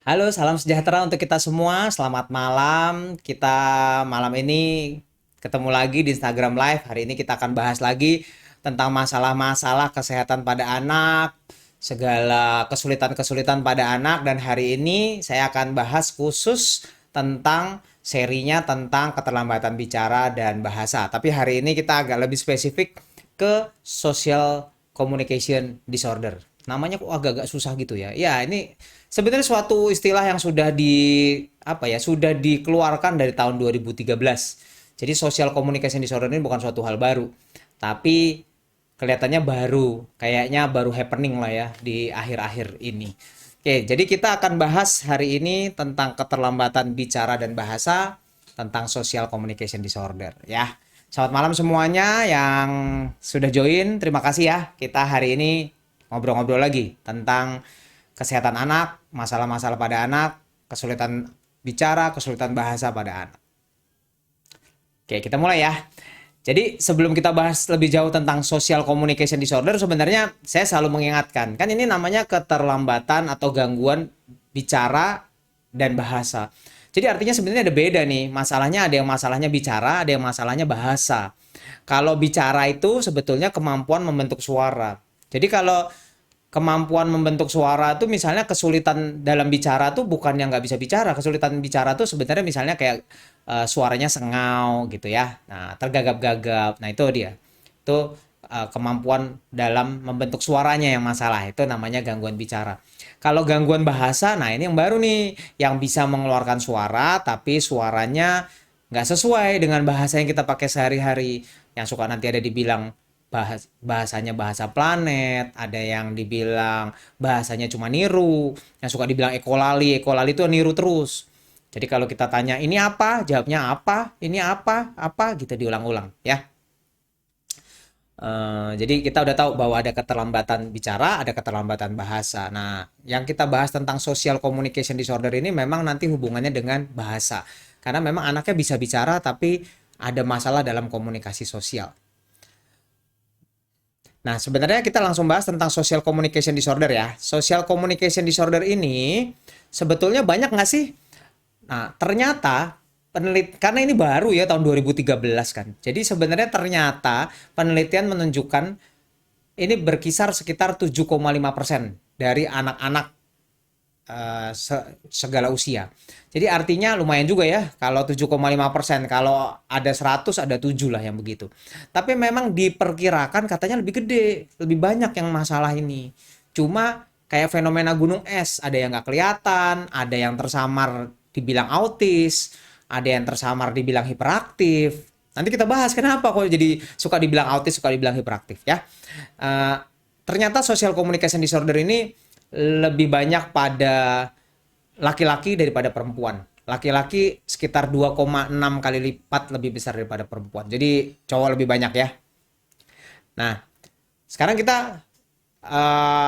Halo, salam sejahtera untuk kita semua. Selamat malam. Kita malam ini ketemu lagi di Instagram Live. Hari ini kita akan bahas lagi tentang masalah-masalah kesehatan pada anak, segala kesulitan-kesulitan pada anak. Dan hari ini saya akan bahas khusus tentang serinya tentang keterlambatan bicara dan bahasa. Tapi hari ini kita agak lebih spesifik ke social communication disorder. Namanya kok agak-agak susah gitu ya. Ya, ini sebenarnya suatu istilah yang sudah sudah dikeluarkan dari tahun 2013. Jadi social communication disorder ini bukan suatu hal baru, tapi kelihatannya baru, kayaknya baru happening lah ya di akhir-akhir ini. Oke, jadi kita akan bahas hari ini tentang keterlambatan bicara dan bahasa, tentang social communication disorder ya. Selamat malam semuanya yang sudah join. Terima kasih ya. Kita hari ini ngobrol-ngobrol lagi tentang kesehatan anak, masalah-masalah pada anak, kesulitan bicara, kesulitan bahasa pada anak. Oke, kita mulai ya. Jadi sebelum kita bahas lebih jauh tentang social communication disorder, sebenarnya saya selalu mengingatkan, kan ini namanya keterlambatan atau gangguan bicara dan bahasa. Jadi artinya sebenarnya ada beda nih, masalahnya ada yang masalahnya bicara, ada yang masalahnya bahasa. Kalau bicara itu sebetulnya kemampuan membentuk suara. Jadi kalau kemampuan membentuk suara tuh misalnya kesulitan dalam bicara tuh bukan yang nggak bisa bicara, kesulitan bicara tuh sebenarnya misalnya kayak suaranya sengau gitu ya, nah tergagap-gagap, nah itu dia, itu kemampuan dalam membentuk suaranya yang masalah, itu namanya gangguan bicara. Kalau gangguan bahasa, nah ini yang baru nih, yang bisa mengeluarkan suara tapi suaranya nggak sesuai dengan bahasa yang kita pakai sehari-hari, yang suka nanti ada dibilang bahasanya bahasa planet, ada yang dibilang bahasanya cuma niru, yang suka dibilang ekolali, ekolali itu niru terus. Jadi kalau kita tanya ini apa, jawabnya apa, ini apa gitu diulang-ulang ya. Jadi kita udah tahu bahwa ada keterlambatan bicara, ada keterlambatan bahasa. Nah, yang kita bahas tentang social communication disorder ini memang nanti hubungannya dengan bahasa. Karena memang anaknya bisa bicara tapi ada masalah dalam komunikasi sosial. Nah, sebenarnya kita langsung bahas tentang social communication disorder ya. Social communication disorder ini sebetulnya banyak nggak sih? Nah, ternyata karena ini baru ya tahun 2013 kan. Jadi sebenarnya ternyata penelitian menunjukkan ini berkisar sekitar 7,5% dari anak-anak segala usia. Jadi artinya lumayan juga ya kalau 7,5%. Kalau ada 100 ada 7 lah yang begitu. Tapi memang diperkirakan katanya lebih gede, lebih banyak yang masalah ini. Cuma kayak fenomena gunung es, ada yang nggak kelihatan, ada yang tersamar dibilang autis, ada yang tersamar dibilang hiperaktif. Nanti kita bahas kenapa kok jadi suka dibilang autis, suka dibilang hiperaktif ya. Uh, Ternyata social communication disorder ini lebih banyak pada laki-laki daripada perempuan. Laki-laki sekitar 2,6 kali lipat lebih besar daripada perempuan. Jadi cowok lebih banyak ya. Nah, sekarang kita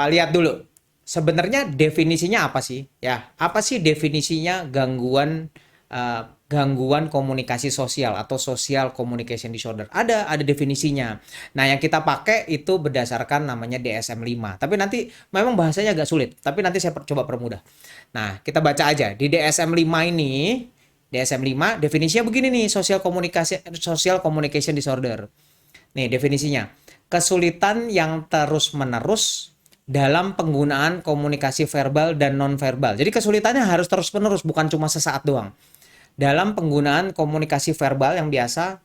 lihat dulu. Sebenarnya definisinya apa sih? Ya, apa sih definisinya gangguan komunikasi sosial atau social communication disorder? Ada definisinya. Nah, yang kita pakai itu berdasarkan namanya DSM-5. Tapi nanti memang bahasanya agak sulit, tapi nanti saya coba permudah. Nah, kita baca aja. Di DSM-5 ini, DSM-5 definisinya begini nih, social communication disorder. Nih definisinya. Kesulitan yang terus-menerus dalam penggunaan komunikasi verbal dan non-verbal. Jadi kesulitannya harus terus-menerus, bukan cuma sesaat doang. Dalam penggunaan komunikasi verbal yang biasa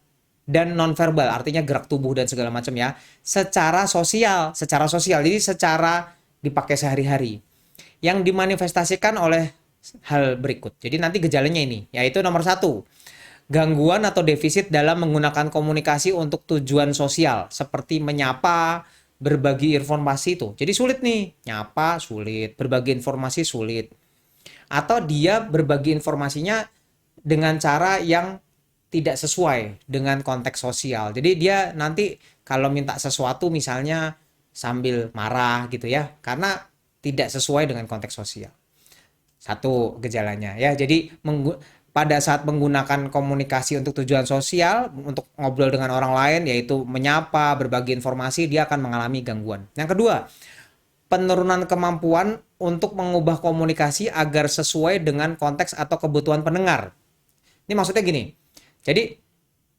dan non-verbal, artinya gerak tubuh dan segala macam ya, secara sosial. Jadi secara dipakai sehari-hari. Yang dimanifestasikan oleh hal berikut. Jadi nanti gejalanya ini, yaitu nomor satu, gangguan atau defisit dalam menggunakan komunikasi untuk tujuan sosial seperti menyapa, berbagi informasi itu. Jadi sulit nih, nyapa sulit, berbagi informasi sulit. Atau dia berbagi informasinya dengan cara yang tidak sesuai dengan konteks sosial. Jadi dia nanti kalau minta sesuatu misalnya sambil marah gitu ya, karena tidak sesuai dengan konteks sosial. Satu gejalanya ya. Jadi pada saat menggunakan komunikasi untuk tujuan sosial, untuk ngobrol dengan orang lain, yaitu menyapa, berbagi informasi, dia akan mengalami gangguan. Yang kedua, penurunan kemampuan untuk mengubah komunikasi agar sesuai dengan konteks atau kebutuhan pendengar. Ini maksudnya gini. Jadi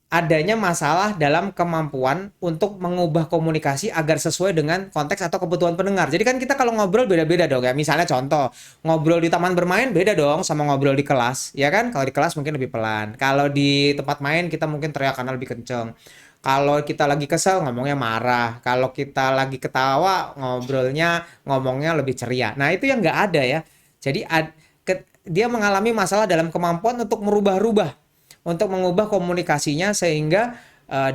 adanya masalah dalam kemampuan untuk mengubah komunikasi agar sesuai dengan konteks atau kebutuhan pendengar. Jadi kan kita kalau ngobrol beda-beda dong ya. Misalnya contoh, ngobrol di taman bermain beda dong sama ngobrol di kelas, ya kan? Kalau di kelas mungkin lebih pelan. Kalau di tempat main kita mungkin teriak karena lebih kenceng. Kalau kita lagi kesel ngomongnya marah. Kalau kita lagi ketawa ngomongnya lebih ceria. Nah itu yang nggak ada ya. Jadi dia mengalami masalah dalam kemampuan untuk merubah-rubah, untuk mengubah komunikasinya sehingga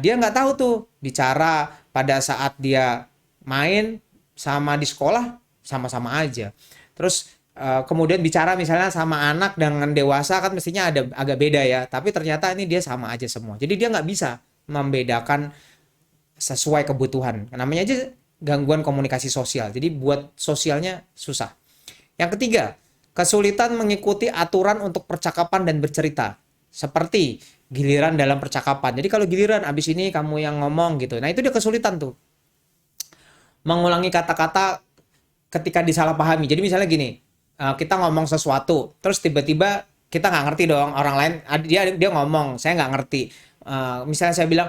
dia nggak tahu tuh bicara pada saat dia main sama di sekolah sama-sama aja. Terus kemudian bicara misalnya sama anak dengan dewasa kan mestinya ada agak beda ya. Tapi ternyata ini dia sama aja semua. Jadi dia nggak bisa membedakan sesuai kebutuhan. Namanya aja gangguan komunikasi sosial. Jadi buat sosialnya susah. Yang ketiga, kesulitan mengikuti aturan untuk percakapan dan bercerita. Seperti giliran dalam percakapan. Jadi kalau giliran abis ini kamu yang ngomong gitu. Nah itu dia kesulitan tuh. Mengulangi kata-kata ketika disalahpahami. Jadi misalnya gini, kita ngomong sesuatu, terus tiba-tiba kita nggak ngerti dong, orang lain dia ngomong, saya nggak ngerti. Misalnya saya bilang,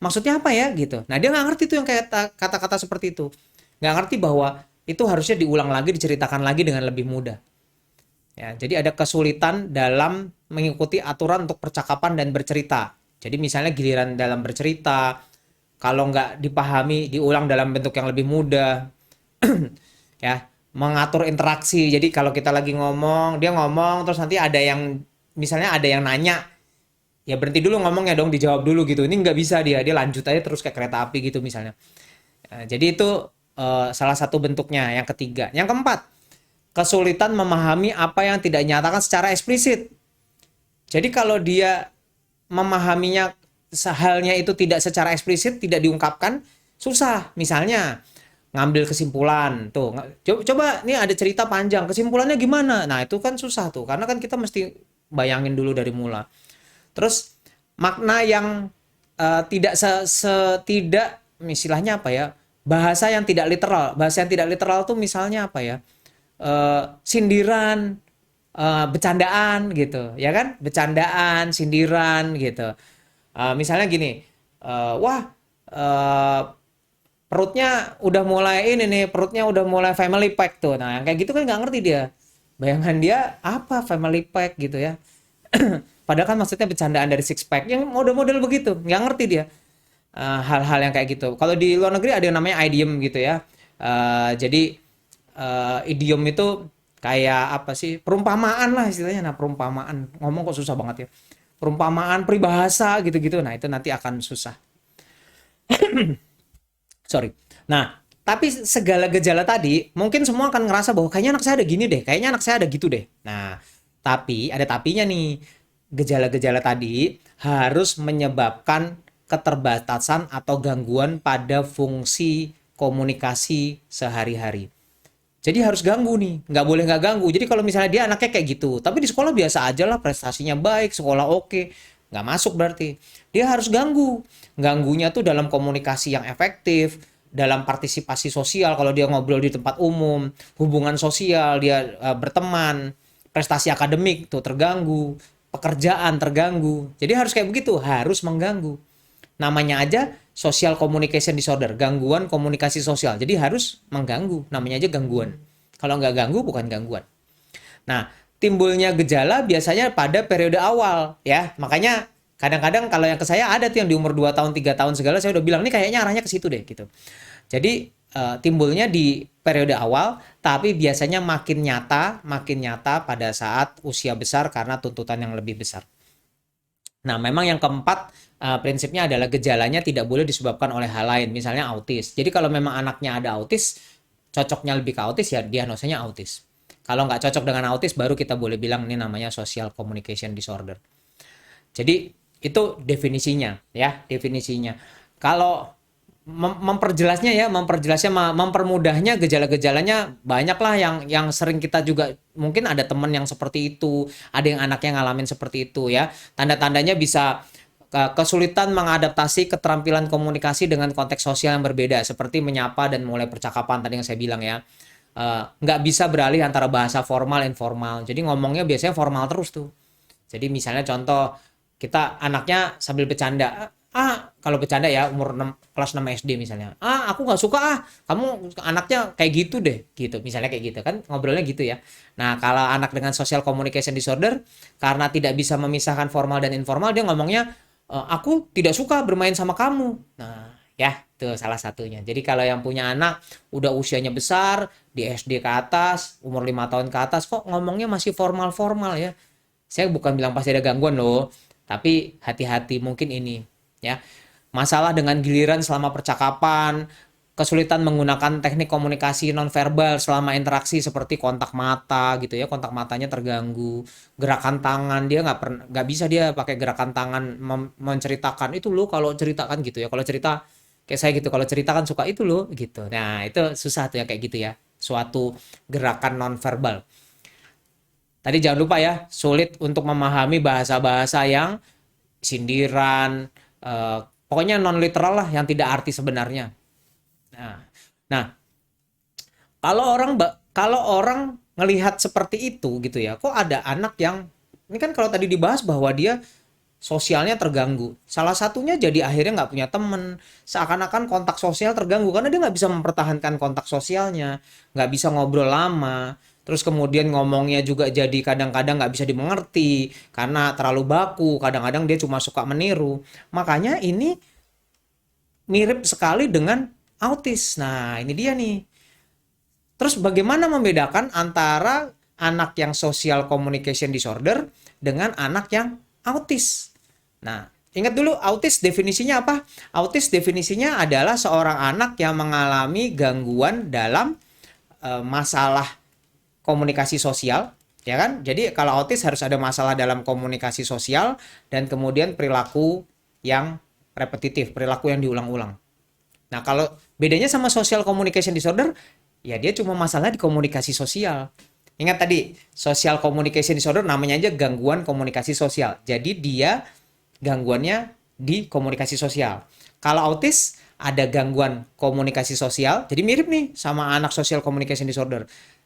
maksudnya apa ya gitu. Nah dia nggak ngerti tuh yang kayak kata-kata seperti itu. Nggak ngerti bahwa itu harusnya diulang lagi, diceritakan lagi dengan lebih mudah. Ya, jadi ada kesulitan dalam mengikuti aturan untuk percakapan dan bercerita. Jadi misalnya giliran dalam bercerita, kalau nggak dipahami, diulang dalam bentuk yang lebih mudah. Ya, mengatur interaksi. Jadi kalau kita lagi ngomong, dia ngomong, terus nanti ada yang, misalnya ada yang nanya, ya berhenti dulu ngomongnya dong, dijawab dulu gitu. Ini nggak bisa dia lanjut aja terus kayak kereta api gitu misalnya. Jadi itu salah satu bentuknya. Yang ketiga. Yang keempat, kesulitan memahami apa yang tidak dinyatakan secara eksplisit. Jadi kalau dia memahaminya halnya itu tidak secara eksplisit, tidak diungkapkan, susah. Misalnya ngambil kesimpulan tuh, coba nih ada cerita panjang, kesimpulannya gimana? Nah itu kan susah tuh, karena kan kita mesti bayangin dulu dari mula. Terus makna yang tidak istilahnya apa ya, bahasa yang tidak literal tuh misalnya apa ya, sindiran, bercandaan gitu ya kan, bercandaan, sindiran gitu. Misalnya gini, wah, perutnya udah mulai ini nih, perutnya udah mulai family pack tuh. Nah yang kayak gitu kan nggak ngerti dia, bayangan dia apa family pack gitu ya. Padahal kan maksudnya bercandaan dari six pack yang model-model begitu, nggak ngerti dia. Hal-hal yang kayak gitu. Kalau di luar negeri ada yang namanya idiom gitu ya. Jadi idiom itu kayak apa sih? Perumpamaan lah istilahnya. Nah, perumpamaan. Ngomong kok susah banget ya. Perumpamaan, peribahasa gitu-gitu. Nah, itu nanti akan susah. Sorry. Nah, tapi segala gejala tadi, mungkin semua akan ngerasa bahwa kayaknya anak saya ada gini deh, kayaknya anak saya ada gitu deh. Nah, tapi ada tapinya nih. Gejala-gejala tadi harus menyebabkan keterbatasan atau gangguan pada fungsi komunikasi sehari-hari. Jadi harus ganggu nih, nggak boleh nggak ganggu. Jadi kalau misalnya dia anaknya kayak gitu, tapi di sekolah biasa aja lah, prestasinya baik, sekolah oke, nggak masuk berarti. Dia harus ganggu. Ganggunya tuh dalam komunikasi yang efektif, dalam partisipasi sosial kalau dia ngobrol di tempat umum, hubungan sosial, dia berteman, prestasi akademik tuh terganggu, pekerjaan terganggu. Jadi harus kayak begitu, harus mengganggu. Namanya aja social communication disorder, gangguan komunikasi sosial. Jadi harus mengganggu, namanya aja gangguan. Kalau nggak ganggu bukan gangguan. Nah, timbulnya gejala biasanya pada periode awal ya. Makanya kadang-kadang kalau yang ke saya ada tuh yang di umur 2 tahun, 3 tahun segala saya udah bilang nih kayaknya arahnya ke situ deh gitu. Jadi timbulnya di periode awal, tapi biasanya makin nyata pada saat usia besar karena tuntutan yang lebih besar. Nah, memang yang keempat prinsipnya adalah gejalanya tidak boleh disebabkan oleh hal lain, misalnya autis. Jadi kalau memang anaknya ada autis, cocoknya lebih ke autis ya diagnosanya autis. Kalau nggak cocok dengan autis, baru kita boleh bilang ini namanya social communication disorder. Jadi itu definisinya ya, definisinya. Kalau mempermudahnya gejala-gejalanya banyak lah yang sering kita juga mungkin ada teman yang seperti itu, ada yang anaknya ngalamin seperti itu ya. Tanda-tandanya bisa kesulitan mengadaptasi keterampilan komunikasi dengan konteks sosial yang berbeda seperti menyapa dan mulai percakapan tadi yang saya bilang ya. nggak bisa beralih antara bahasa formal informal. Jadi ngomongnya biasanya formal terus tuh. Jadi misalnya contoh kita anaknya sambil bercanda, kalau bercanda ya umur 6, kelas 6 SD misalnya, aku nggak suka kamu anaknya kayak gitu deh, gitu misalnya kayak gitu kan ngobrolnya gitu ya. Nah kalau anak dengan social communication disorder karena tidak bisa memisahkan formal dan informal dia ngomongnya, aku tidak suka bermain sama kamu. Nah ya itu salah satunya. Jadi kalau yang punya anak udah usianya besar di SD ke atas umur 5 tahun ke atas kok ngomongnya masih formal-formal ya, saya bukan bilang pasti ada gangguan loh, tapi hati-hati mungkin ini ya. Masalah dengan giliran selama percakapan, kesulitan menggunakan teknik komunikasi nonverbal selama interaksi seperti kontak mata gitu ya, kontak matanya terganggu, gerakan tangan dia nggak bisa dia pakai gerakan tangan menceritakan itu loh kalau ceritakan gitu ya. Kalau cerita kayak saya gitu, kalau cerita kan suka itu loh gitu. Nah, itu susah tuh ya kayak gitu ya. Suatu gerakan nonverbal. Tadi jangan lupa ya, sulit untuk memahami bahasa-bahasa yang sindiran, pokoknya non literal lah yang tidak arti sebenarnya. Nah, nah kalau orang ngelihat seperti itu gitu ya, kok ada anak yang ini kan kalau tadi dibahas bahwa dia sosialnya terganggu. Salah satunya jadi akhirnya nggak punya temen. Seakan-akan kontak sosial terganggu karena dia nggak bisa mempertahankan kontak sosialnya, nggak bisa ngobrol lama. Terus kemudian ngomongnya juga jadi kadang-kadang nggak bisa dimengerti karena terlalu baku. Kadang-kadang dia cuma suka meniru. Makanya ini mirip sekali dengan autis. Nah, ini dia nih. Terus bagaimana membedakan antara anak yang social communication disorder dengan anak yang autis? Nah, ingat dulu autis definisinya apa? Autis definisinya adalah seorang anak yang mengalami gangguan dalam masalah komunikasi sosial, ya kan? Jadi kalau autis harus ada masalah dalam komunikasi sosial dan kemudian perilaku yang repetitif, perilaku yang diulang-ulang. Nah, kalau bedanya sama social communication disorder, ya dia cuma masalah di komunikasi sosial. Ingat tadi, social communication disorder namanya aja gangguan komunikasi sosial. Jadi dia gangguannya di komunikasi sosial. Kalau autis ada gangguan komunikasi sosial, jadi mirip nih sama anak social communication disorder.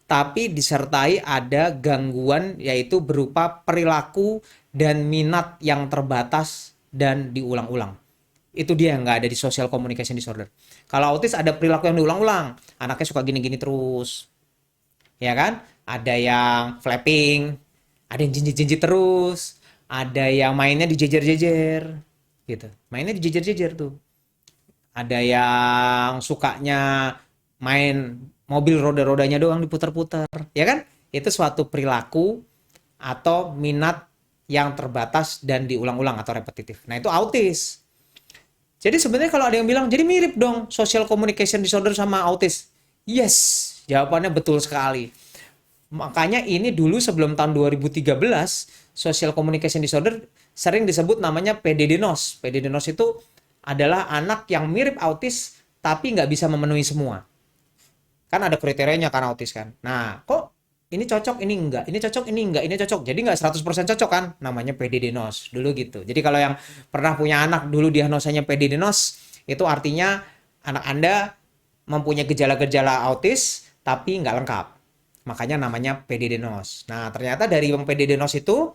Tapi disertai ada gangguan yaitu berupa perilaku dan minat yang terbatas dan diulang-ulang. Itu dia yang nggak ada di social communication disorder. Kalau autis ada perilaku yang diulang-ulang, anaknya suka gini-gini terus, ya kan? Ada yang flapping, ada yang jinjit-jinjit terus, ada yang mainnya dijejer-jejer, gitu. Mainnya dijejer-jejer tuh. Ada yang sukanya main mobil roda-rodanya doang diputar-putar, ya kan? Itu suatu perilaku atau minat yang terbatas dan diulang-ulang atau repetitif. Nah, itu autis. Jadi sebenarnya kalau ada yang bilang, jadi mirip dong social communication disorder sama autis. Yes, jawabannya betul sekali. Makanya ini dulu sebelum tahun 2013, social communication disorder sering disebut namanya PDD-NOS. PDD-NOS itu adalah anak yang mirip autis tapi nggak bisa memenuhi semua. Kan ada kriterianya kan autis kan. Nah, kok ini cocok, ini enggak, ini cocok, ini enggak, ini cocok. Jadi enggak 100% cocok kan? Namanya PDD-NOS dulu gitu. Jadi kalau yang pernah punya anak dulu diagnosanya PDD-NOS, itu artinya anak Anda mempunyai gejala-gejala autis tapi nggak lengkap. Makanya namanya PDD-NOS. Nah, ternyata dari PDD-NOS itu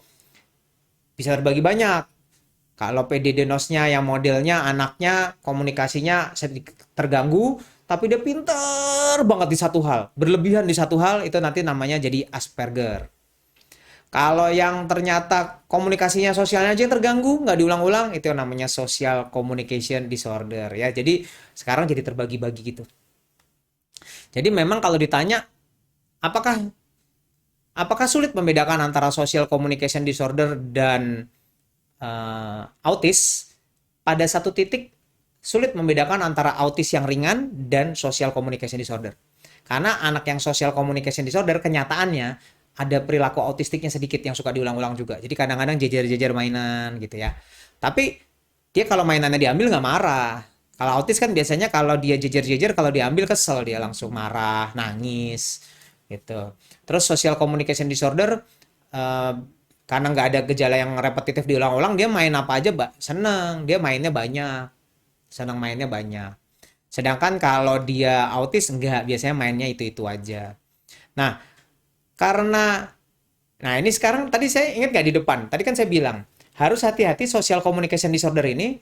bisa terbagi banyak. Kalau PDD-NOS-nya yang modelnya anaknya komunikasinya sedikit terganggu, tapi dia pinter banget di satu hal, berlebihan di satu hal, itu nanti namanya jadi Asperger. Kalau yang ternyata komunikasinya sosialnya aja yang terganggu, nggak diulang-ulang, itu yang namanya social communication disorder ya. Jadi sekarang jadi terbagi-bagi gitu. Jadi memang kalau ditanya apakah apakah sulit membedakan antara social communication disorder dan autis, pada satu titik sulit membedakan antara autis yang ringan dan social communication disorder. Karena anak yang social communication disorder kenyataannya ada perilaku autistiknya sedikit yang suka diulang-ulang juga. Jadi kadang-kadang jejer-jejer mainan gitu ya. Tapi dia kalau mainannya diambil nggak marah. Kalau autis kan biasanya kalau dia jejer-jejer, kalau diambil kesel dia langsung marah, nangis gitu. Terus social communication disorder eh, karena nggak ada gejala yang repetitif diulang-ulang, dia main apa aja seneng, dia mainnya banyak, senang mainnya banyak. Sedangkan kalau dia autis enggak, biasanya mainnya itu-itu aja. Nah, karena nah ini sekarang tadi saya ingat nggak di depan? Tadi kan saya bilang harus hati-hati social communication disorder ini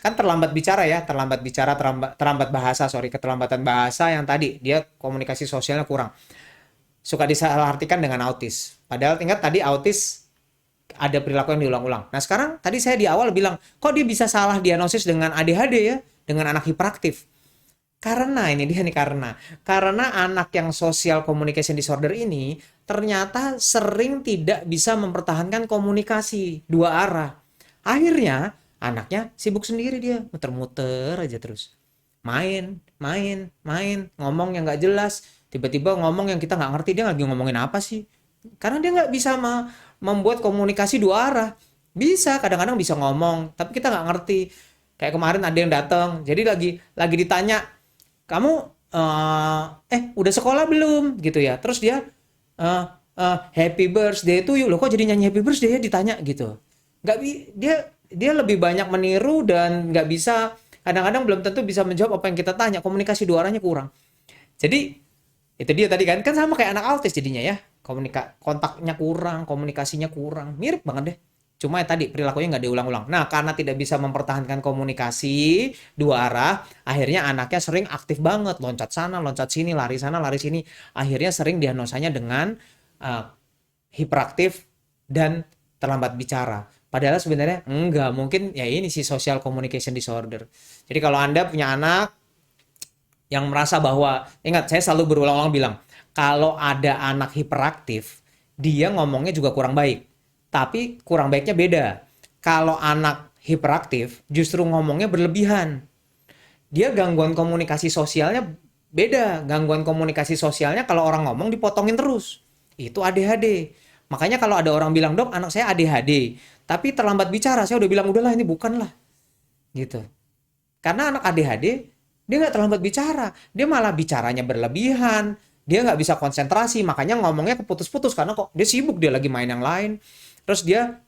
kan terlambat bicara ya, terlambat bicara, terlambat bahasa, sorry, keterlambatan bahasa yang tadi dia komunikasi sosialnya kurang. Suka disalahartikan dengan autis. Padahal ingat tadi autis ada perilaku yang diulang-ulang. Nah sekarang tadi saya di awal bilang, kok dia bisa salah diagnosis dengan ADHD ya, dengan anak hiperaktif. Karena ini dia nih karena anak yang social communication disorder ini ternyata sering tidak bisa mempertahankan komunikasi dua arah. Akhirnya anaknya sibuk sendiri dia, muter-muter aja terus. Main, main, main, ngomong yang nggak jelas, tiba-tiba ngomong yang kita nggak ngerti dia lagi ngomongin apa sih. Karena dia nggak bisa membuat komunikasi dua arah. Bisa, kadang-kadang bisa ngomong, tapi kita nggak ngerti. Kayak kemarin ada yang datang, jadi lagi ditanya, kamu udah sekolah belum gitu ya, terus dia happy birthday to you, loh kok jadi nyanyi happy birthday ya ditanya gitu, nggak dia lebih banyak meniru dan nggak bisa, kadang-kadang belum tentu bisa menjawab apa yang kita tanya, komunikasi dua arahnya kurang. Jadi itu dia tadi kan sama kayak anak autis jadinya ya, kontaknya kurang, komunikasinya kurang, mirip banget deh. Cuma ya tadi perilakunya nggak diulang-ulang. Nah, karena tidak bisa mempertahankan komunikasi dua arah, akhirnya anaknya sering aktif banget, loncat sana, loncat sini, lari sana, lari sini. Akhirnya sering diagnosanya dengan uh, hiperaktif dan terlambat bicara. Padahal sebenarnya enggak, mungkin ya ini sih social communication disorder. Jadi kalau Anda punya anak yang merasa bahwa, ingat saya selalu berulang-ulang bilang, kalau ada anak hiperaktif, dia ngomongnya juga kurang baik. Tapi kurang baiknya beda. Kalau anak hiperaktif, justru ngomongnya berlebihan. Dia gangguan komunikasi sosialnya beda. Gangguan komunikasi sosialnya kalau orang ngomong dipotongin terus. Itu ADHD. Makanya kalau ada orang bilang, dok anak saya ADHD, tapi terlambat bicara, saya udah bilang, udahlah ini bukan lah. Gitu. Karena anak ADHD, dia nggak terlambat bicara. Dia malah bicaranya berlebihan. Dia nggak bisa konsentrasi, makanya ngomongnya keputus-putus. Karena kok dia sibuk, dia lagi main yang lain. Terus dia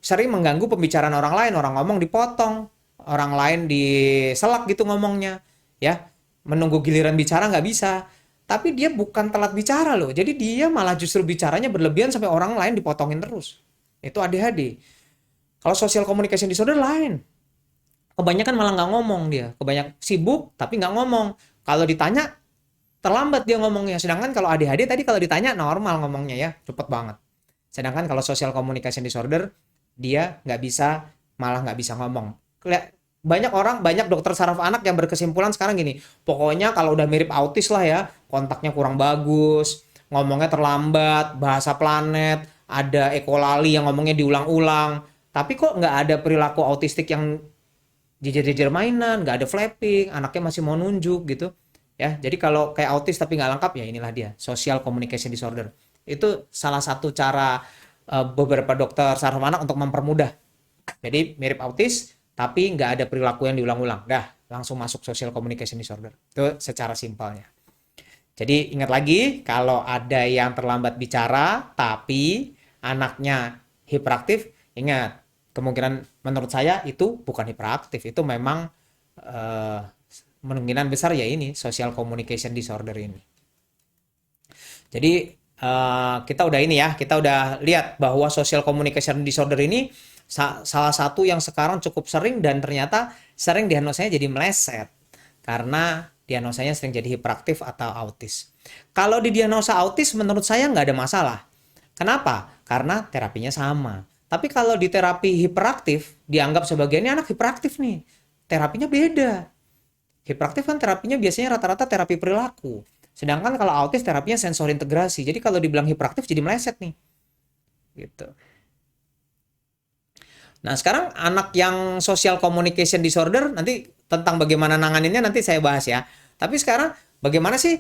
sering mengganggu pembicaraan orang lain. Orang ngomong dipotong. Orang lain diselak gitu ngomongnya. Ya, menunggu giliran bicara nggak bisa. Tapi dia bukan telat bicara loh. Jadi dia malah justru bicaranya berlebihan sampai orang lain dipotongin terus. Itu ADHD. Kalau social communication disorder lain. Kebanyakan malah nggak ngomong dia, kebanyak sibuk tapi nggak ngomong. Kalau ditanya terlambat dia ngomongnya, sedangkan kalau ADHD tadi kalau ditanya normal ngomongnya ya, cepet banget. Sedangkan kalau social communication disorder dia nggak bisa, malah nggak bisa ngomong. Banyak orang, banyak dokter saraf anak yang berkesimpulan sekarang gini, pokoknya kalau udah mirip autis lah ya, kontaknya kurang bagus, ngomongnya terlambat, bahasa planet, ada ekolali yang ngomongnya diulang-ulang, tapi kok nggak ada perilaku autistik yang jejer-jejer mainan, nggak ada flapping, anaknya masih mau nunjuk gitu. Ya, jadi kalau kayak autis tapi nggak lengkap ya inilah dia, social communication disorder. Itu salah satu cara beberapa dokter saraf anak untuk mempermudah. Jadi mirip autis tapi nggak ada perilaku yang diulang-ulang. Dah, langsung masuk social communication disorder. Itu secara simpelnya. Jadi ingat lagi, kalau ada yang terlambat bicara tapi anaknya hiperaktif, ingat kemungkinan menurut saya itu bukan hiperaktif, itu memang eh, kemungkinan besar ya ini social communication disorder ini. Jadi kita udah ini ya, kita udah lihat bahwa social communication disorder ini salah satu yang sekarang cukup sering dan ternyata sering diagnosanya jadi meleset karena diagnosanya sering jadi hiperaktif atau autis. Kalau didiagnosa autis menurut saya nggak ada masalah. Kenapa? Karena terapinya sama. Tapi kalau di terapi hiperaktif dianggap sebagai ini anak hiperaktif nih. Terapinya beda. Hiperaktif kan terapinya biasanya rata-rata terapi perilaku. Sedangkan kalau autis terapinya sensor integrasi. Jadi kalau dibilang hiperaktif jadi meleset nih. Gitu. Nah, sekarang anak yang social communication disorder nanti tentang bagaimana nanganinnya nanti saya bahas ya. Tapi sekarang bagaimana sih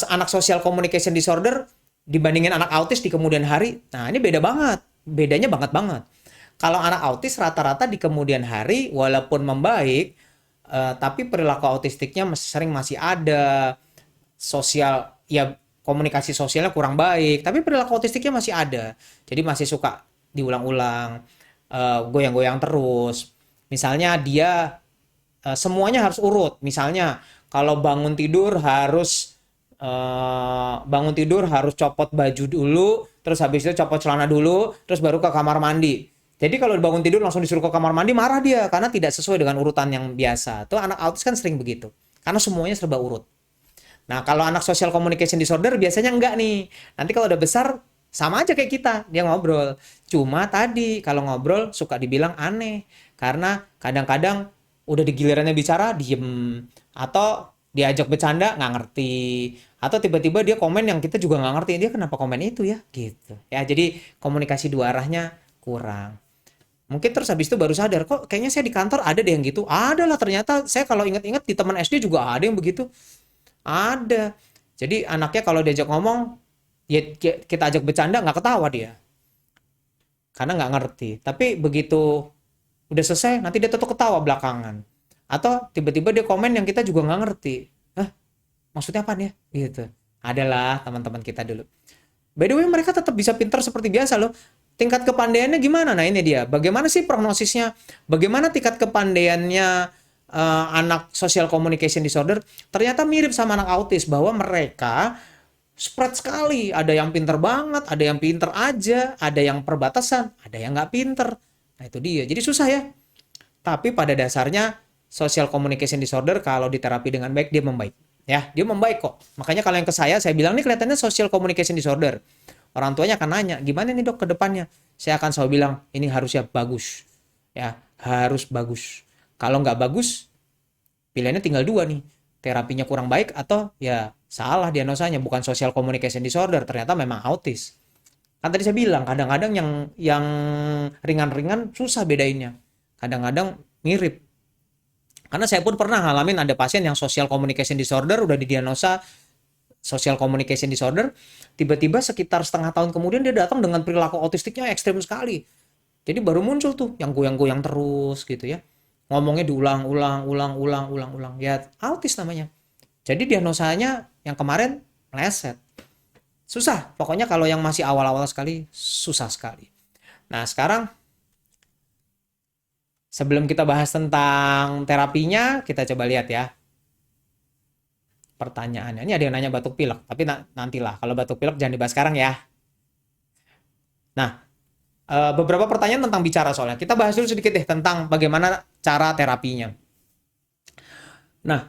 anak social communication disorder dibandingin anak autis di kemudian hari? Nah, ini beda banget. Bedanya banget banget. Kalau anak autis rata-rata di kemudian hari walaupun membaik, tapi perilaku autistiknya sering masih ada, sosial ya komunikasi sosialnya kurang baik, tapi perilaku autistiknya masih ada. Jadi masih suka diulang-ulang, goyang-goyang terus. Misalnya dia semuanya harus urut. Misalnya kalau bangun tidur harus bangun tidur harus copot baju dulu, terus habis itu copot celana dulu, terus baru ke kamar mandi. Jadi kalau bangun tidur langsung disuruh ke kamar mandi, marah dia karena tidak sesuai dengan urutan yang biasa. Tuh anak autis kan sering begitu. Karena semuanya serba urut. Nah, kalau anak social communication disorder biasanya enggak nih. Nanti kalau udah besar sama aja kayak kita, dia ngobrol. Cuma tadi kalau ngobrol suka dibilang aneh karena kadang-kadang udah di gilirannya bicara diem atau diajak bercanda nggak ngerti atau tiba-tiba dia komen yang kita juga nggak ngerti dia kenapa komen itu ya gitu ya, jadi komunikasi dua arahnya kurang. Mungkin terus habis itu baru sadar, kok kayaknya saya di kantor ada deh yang gitu. Ada lah, ternyata saya kalau inget-inget di teman SD juga ada yang begitu. Ada. Jadi anaknya kalau diajak ngomong, ya kita ajak bercanda nggak ketawa dia. Karena nggak ngerti. Tapi begitu udah selesai, nanti dia tetap ketawa belakangan. Atau tiba-tiba dia komen yang kita juga nggak ngerti. Hah? Maksudnya apa nih? Gitu. Adalah teman-teman kita dulu. By the way, mereka tetap bisa pintar seperti biasa loh. Tingkat kepandaiannya gimana? Nah ini dia. Bagaimana sih prognosisnya? Bagaimana tingkat kepandaiannya anak social communication disorder? Ternyata mirip sama anak autis bahwa mereka spread sekali. Ada yang pinter banget, ada yang pinter aja, ada yang perbatasan, ada yang nggak pinter. Nah itu dia. Jadi susah ya. Tapi pada dasarnya social communication disorder kalau diterapi dengan baik dia membaik. Ya, dia membaik kok. Makanya kalau yang ke saya bilang nih kelihatannya social communication disorder. Orang tuanya akan nanya, gimana nih dok ke depannya? Saya akan selalu bilang, ini harusnya bagus. Ya, harus bagus. Kalau nggak bagus, pilihannya tinggal dua nih. Terapinya kurang baik atau ya salah diagnosanya, bukan social communication disorder, ternyata memang autis. Kan tadi saya bilang, kadang-kadang yang ringan-ringan susah bedainnya. Kadang-kadang mirip. Karena saya pun pernah ngalamin ada pasien yang social communication disorder udah didiagnosa social communication disorder, tiba-tiba sekitar setengah tahun kemudian dia datang dengan perilaku autistiknya ekstrim sekali. Jadi baru muncul tuh yang goyang-goyang terus gitu ya. Ngomongnya diulang-ulang, ulang-ulang, ulang-ulang. Ya autis namanya. Jadi diagnosanya yang kemarin meleset. Susah. Pokoknya kalau yang masih awal-awal sekali, susah sekali. Nah sekarang sebelum kita bahas tentang terapinya, kita coba lihat ya pertanyaannya. Ini ada yang nanya batuk pilek, tapi nantilah. Kalau batuk pilek jangan dibahas sekarang ya. Nah, beberapa pertanyaan tentang bicara soalnya. Kita bahas dulu sedikit deh tentang bagaimana cara terapinya. Nah,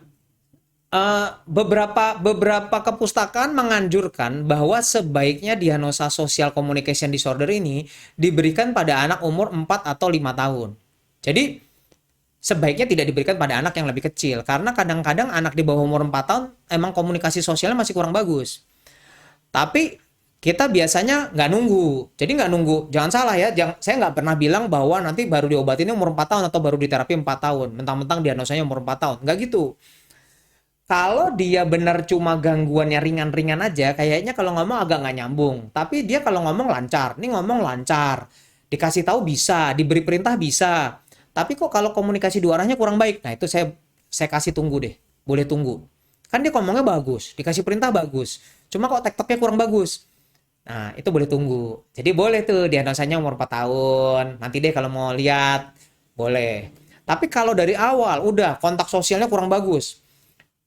beberapa kepustakaan menganjurkan bahwa sebaiknya diagnosa social communication disorder ini diberikan pada anak umur 4 atau 5 tahun. Jadi, sebaiknya tidak diberikan pada anak yang lebih kecil karena kadang-kadang anak di bawah umur 4 tahun emang komunikasi sosialnya masih kurang bagus. Tapi kita biasanya nggak nunggu. Jadi nggak nunggu. Jangan salah ya. Saya nggak pernah bilang bahwa nanti baru diobatinnya umur 4 tahun atau baru diterapi 4 tahun. Mentang-mentang diagnosanya umur 4 tahun. Nggak gitu. Kalau dia benar cuma gangguannya ringan-ringan aja, kayaknya kalau ngomong agak nggak nyambung. Tapi dia kalau ngomong lancar. Ini ngomong lancar. Dikasih tahu bisa. Diberi perintah bisa. Tapi kok kalau komunikasi dua arahnya kurang baik. Nah itu saya kasih tunggu deh. Boleh tunggu. Kan dia ngomongnya bagus. Dikasih perintah bagus. Cuma kok tektoknya kurang bagus. Nah, itu boleh tunggu. Jadi boleh tuh diagnosanya umur 4 tahun. Nanti deh kalau mau lihat, boleh. Tapi kalau dari awal, udah kontak sosialnya kurang bagus.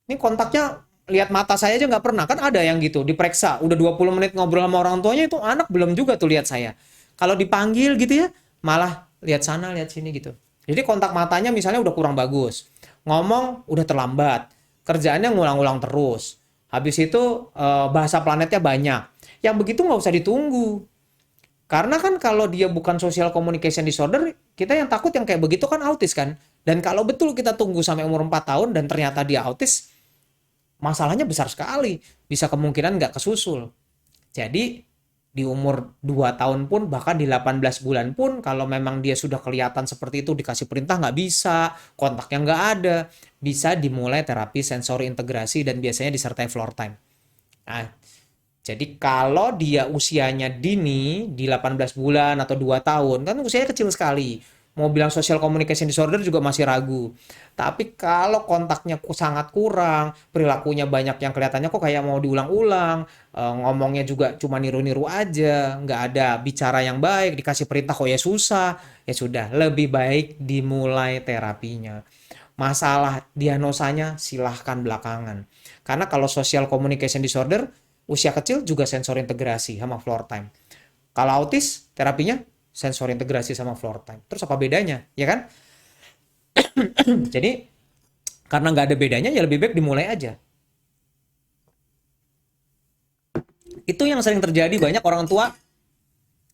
Ini kontaknya, lihat mata saya aja nggak pernah. Kan ada yang gitu, diperiksa. Udah 20 menit ngobrol sama orang tuanya, itu anak belum juga tuh lihat saya. Kalau dipanggil gitu ya, malah lihat sana, lihat sini gitu. Jadi kontak matanya misalnya udah kurang bagus. Ngomong udah terlambat. Kerjaannya ngulang-ulang terus. Habis itu bahasa planetnya banyak. Yang begitu nggak usah ditunggu. Karena kan kalau dia bukan social communication disorder, kita yang takut yang kayak begitu kan autis kan. Dan kalau betul kita tunggu sampai umur 4 tahun dan ternyata dia autis, masalahnya besar sekali. Bisa kemungkinan nggak kesusul. Jadi di umur 2 tahun pun, bahkan di 18 bulan pun, kalau memang dia sudah kelihatan seperti itu, dikasih perintah nggak bisa, kontaknya nggak ada, bisa dimulai terapi sensori integrasi dan biasanya disertai floor time. Nah, jadi kalau dia usianya dini, di 18 bulan atau 2 tahun, kan usianya kecil sekali. Mau bilang social communication disorder juga masih ragu. Tapi kalau kontaknya sangat kurang, perilakunya banyak yang kelihatannya kok kayak mau diulang-ulang, ngomongnya juga cuma niru-niru aja, nggak ada bicara yang baik, dikasih perintah kok ya susah, ya sudah, lebih baik dimulai terapinya. Masalah diagnosanya silahkan belakangan. Karena kalau social communication disorder, usia kecil juga sensor integrasi sama floor time. Kalau autis, terapinya sensor integrasi sama floor time. Terus apa bedanya? Ya kan? Jadi, karena nggak ada bedanya, ya lebih baik dimulai aja. Itu yang sering terjadi, banyak orang tua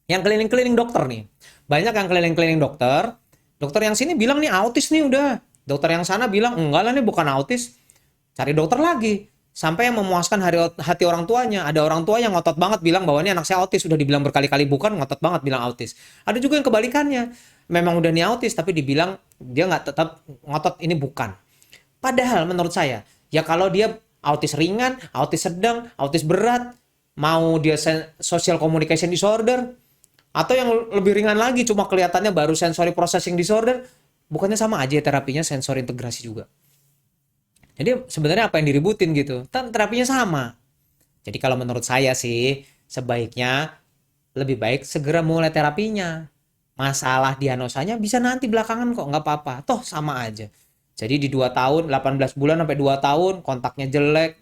yang keliling-keliling dokter nih. Banyak yang keliling-keliling dokter. Dokter yang sini bilang nih autis nih udah. Dokter yang sana bilang enggak lah nih bukan autis. Cari dokter lagi. Sampai yang memuaskan hati orang tuanya. Ada orang tua yang ngotot banget bilang bahwa ini anak saya autis. Sudah dibilang berkali-kali bukan, ngotot banget bilang autis. Ada juga yang kebalikannya. Memang udah nih autis, tapi dibilang dia nggak tetap ngotot ini bukan. Padahal menurut saya, ya kalau dia autis ringan, autis sedang, autis berat, mau dia social communication disorder, atau yang lebih ringan lagi cuma kelihatannya baru sensory processing disorder, bukannya sama aja terapinya sensor integrasi juga. Jadi sebenarnya apa yang diributin gitu? Terapinya sama. Jadi kalau menurut saya sih sebaiknya lebih baik segera mulai terapinya. Masalah diagnosanya bisa nanti belakangan kok, nggak apa-apa. Toh sama aja. Jadi di 2 tahun, 18 bulan sampai 2 tahun, kontaknya jelek,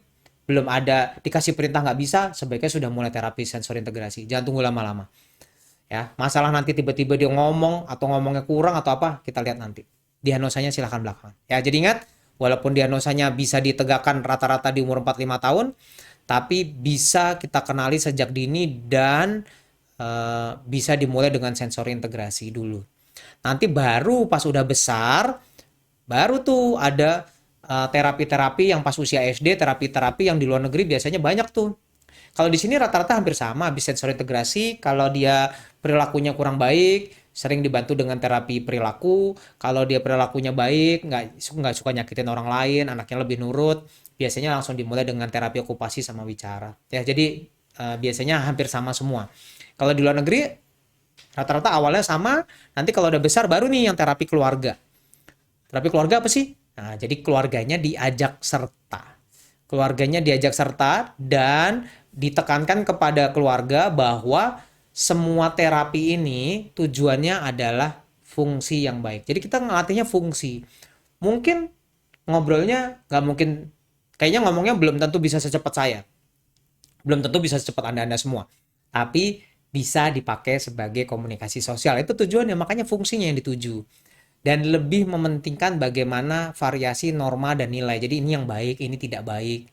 belum ada, dikasih perintah nggak bisa, sebaiknya sudah mulai terapi sensor integrasi. Jangan tunggu lama-lama. Ya, masalah nanti tiba-tiba dia ngomong atau ngomongnya kurang atau apa, kita lihat nanti. Diagnosanya silahkan belakangan. Ya, jadi ingat, walaupun diagnosanya bisa ditegakkan rata-rata di umur 45 tahun, tapi bisa kita kenali sejak dini dan bisa dimulai dengan sensori integrasi dulu. Nanti baru pas udah besar, baru tuh ada terapi-terapi yang pas usia SD, terapi-terapi yang di luar negeri biasanya banyak tuh. Kalau di sini rata-rata hampir sama, habis sensor integrasi. Kalau dia perilakunya kurang baik, sering dibantu dengan terapi perilaku. Kalau dia perilakunya baik, nggak suka nyakitin orang lain, anaknya lebih nurut, biasanya langsung dimulai dengan terapi okupasi sama bicara. Ya, jadi biasanya hampir sama semua. Kalau di luar negeri, rata-rata awalnya sama, nanti kalau udah besar baru nih yang terapi keluarga. Terapi keluarga apa sih? Nah, jadi keluarganya diajak serta. Keluarganya diajak serta dan ditekankan kepada keluarga bahwa semua terapi ini tujuannya adalah fungsi yang baik. Jadi kita ngelatihnya fungsi. Mungkin ngobrolnya nggak mungkin, kayaknya ngomongnya belum tentu bisa secepat saya. Belum tentu bisa secepat Anda-Anda semua. Tapi bisa dipakai sebagai komunikasi sosial. Itu tujuannya, makanya fungsinya yang dituju. Dan lebih mementingkan bagaimana variasi norma dan nilai. Jadi ini yang baik, ini tidak baik.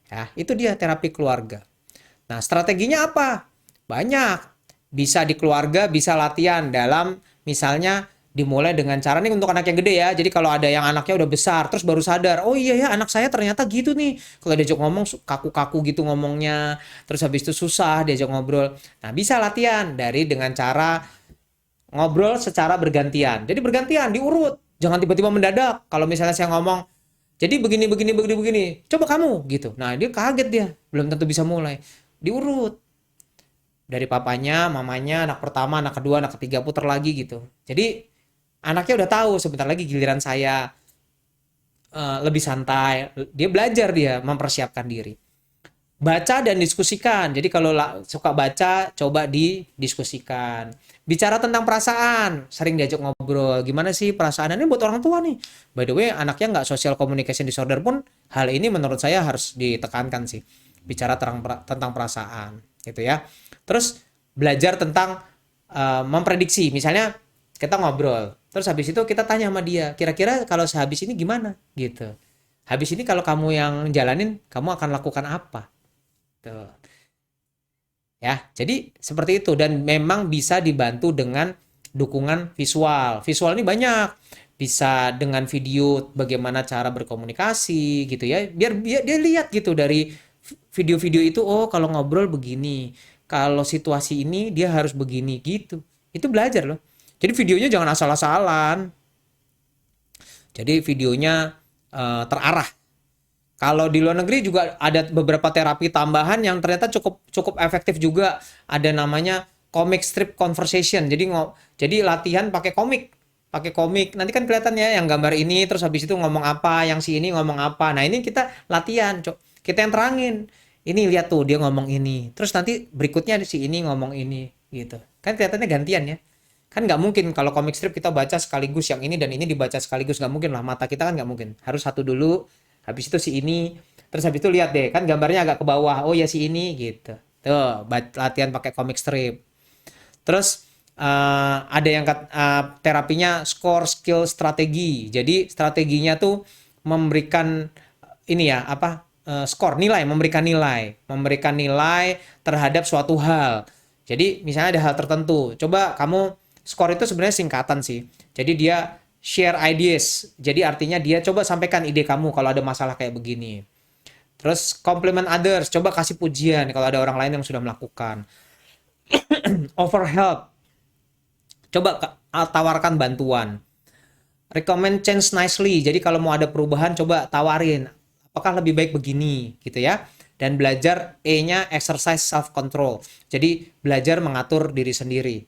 Ya, itu dia terapi keluarga. Nah, strateginya apa? Banyak. Bisa di keluarga, bisa latihan dalam misalnya dimulai dengan cara nih untuk anak yang gede ya. Jadi kalau ada yang anaknya udah besar terus baru sadar, oh iya ya anak saya ternyata gitu nih. Kalau diajak ngomong kaku-kaku gitu ngomongnya, terus habis itu susah diajak ngobrol. Nah, bisa latihan dari dengan cara ngobrol secara bergantian. Jadi bergantian, diurut. Jangan tiba-tiba mendadak. Kalau misalnya saya ngomong, jadi begini, begini, begini, begini. Coba kamu, gitu. Nah, dia kaget dia. Belum tentu bisa mulai. Diurut. Dari papanya, mamanya, anak pertama, anak kedua, anak ketiga, putar lagi gitu. Jadi, anaknya udah tahu sebentar lagi giliran saya, lebih santai. Dia belajar dia mempersiapkan diri. Baca dan diskusikan. Jadi kalau suka baca, coba didiskusikan. Bicara tentang perasaan, sering diajak ngobrol. Gimana sih perasaan ini buat orang tua nih? By the way, anaknya nggak social communication disorder pun, hal ini menurut saya harus ditekankan sih. Bicara tentang perasaan, gitu ya. Terus belajar tentang memprediksi. Misalnya kita ngobrol, terus habis itu kita tanya sama dia, kira-kira kalau sehabis ini gimana? Gitu. Habis ini kalau kamu yang jalanin, kamu akan lakukan apa? Tuh. Ya, jadi seperti itu dan memang bisa dibantu dengan dukungan visual. Visual ini banyak. Bisa dengan video bagaimana cara berkomunikasi gitu ya. Biar dia lihat gitu dari video-video itu, oh kalau ngobrol begini. Kalau situasi ini dia harus begini gitu. Itu belajar loh. Jadi videonya jangan asal-asalan. Jadi videonya terarah. Kalau di luar negeri juga ada beberapa terapi tambahan yang ternyata cukup efektif juga. Ada namanya comic strip conversation. Jadi latihan pakai komik. Nanti kan kelihatan ya yang gambar ini terus habis itu ngomong apa, yang si ini ngomong apa. Nah, ini kita latihan, kita yang terangin. Ini lihat tuh dia ngomong ini. Terus nanti berikutnya si ini ngomong ini gitu. Kan kelihatannya gantian ya. Kan nggak mungkin kalau komik strip kita baca sekaligus yang ini dan ini dibaca sekaligus, nggak mungkin lah, mata kita kan nggak mungkin, harus satu dulu, habis itu si ini, terus habis itu lihat deh kan gambarnya agak ke bawah, oh ya si ini gitu. Tuh latihan pakai komik strip. Terus ada yang terapinya score skill strategi. Jadi strateginya tuh memberikan ini ya apa skor nilai, memberikan nilai terhadap suatu hal. Jadi misalnya ada hal tertentu, coba kamu skor itu sebenarnya singkatan sih. Jadi dia share ideas. Jadi artinya dia coba sampaikan ide kamu kalau ada masalah kayak begini. Terus compliment others, coba kasih pujian kalau ada orang lain yang sudah melakukan. Offer help, coba tawarkan bantuan. Recommend change nicely, jadi kalau mau ada perubahan coba tawarin apakah lebih baik begini gitu ya. Dan belajar E-nya exercise self control, jadi belajar mengatur diri sendiri.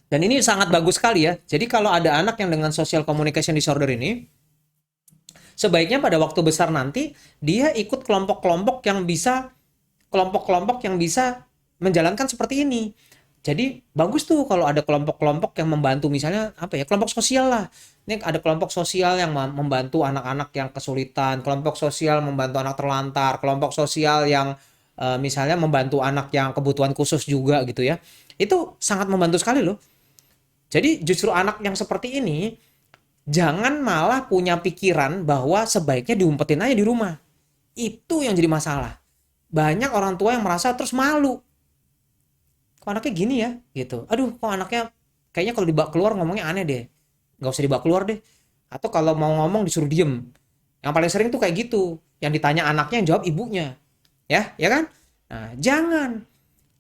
Dan ini sangat bagus sekali ya. Jadi kalau ada anak yang dengan social communication disorder ini, sebaiknya pada waktu besar nanti dia ikut kelompok-kelompok yang bisa menjalankan seperti ini. Jadi bagus tuh kalau ada kelompok-kelompok yang membantu, misalnya apa ya, kelompok sosial lah. Ini ada kelompok sosial yang membantu anak-anak yang kesulitan, kelompok sosial membantu anak terlantar, kelompok sosial yang misalnya membantu anak yang kebutuhan khusus juga gitu ya. Itu sangat membantu sekali loh. Jadi justru anak yang seperti ini jangan malah punya pikiran bahwa sebaiknya diumpetin aja di rumah. Itu yang jadi masalah. Banyak orang tua yang merasa terus malu. Kok anaknya gini ya gitu, aduh kok anaknya kayaknya kalau dibawa keluar ngomongnya aneh deh, nggak usah dibawa keluar deh. Atau kalau mau ngomong disuruh diem, yang paling sering tuh kayak gitu, yang ditanya anaknya yang jawab ibunya, ya kan. Nah jangan,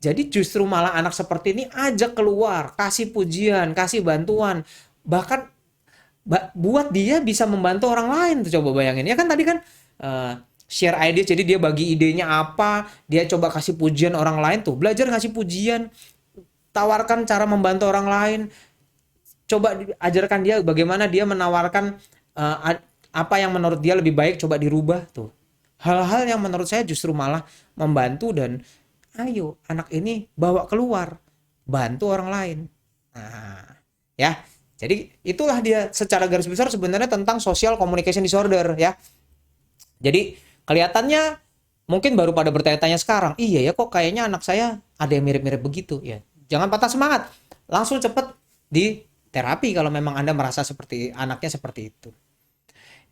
jadi justru malah anak seperti ini ajak keluar, kasih pujian, kasih bantuan, bahkan buat dia bisa membantu orang lain tuh. Coba bayangin ya kan, tadi kan share ide, jadi dia bagi idenya apa, dia coba kasih pujian orang lain, tuh belajar ngasih pujian, tawarkan cara membantu orang lain, coba ajarkan dia bagaimana dia menawarkan apa yang menurut dia lebih baik, coba dirubah tuh. Hal-hal yang menurut saya justru malah membantu, dan ayo anak ini bawa keluar, bantu orang lain. Nah ya, jadi itulah dia secara garis besar sebenarnya tentang social communication disorder ya. Jadi kelihatannya mungkin baru pada bertanya-tanya sekarang, iya ya kok kayaknya anak saya ada yang mirip-mirip begitu ya. Jangan patah semangat, langsung cepet di terapi kalau memang Anda merasa seperti anaknya seperti itu.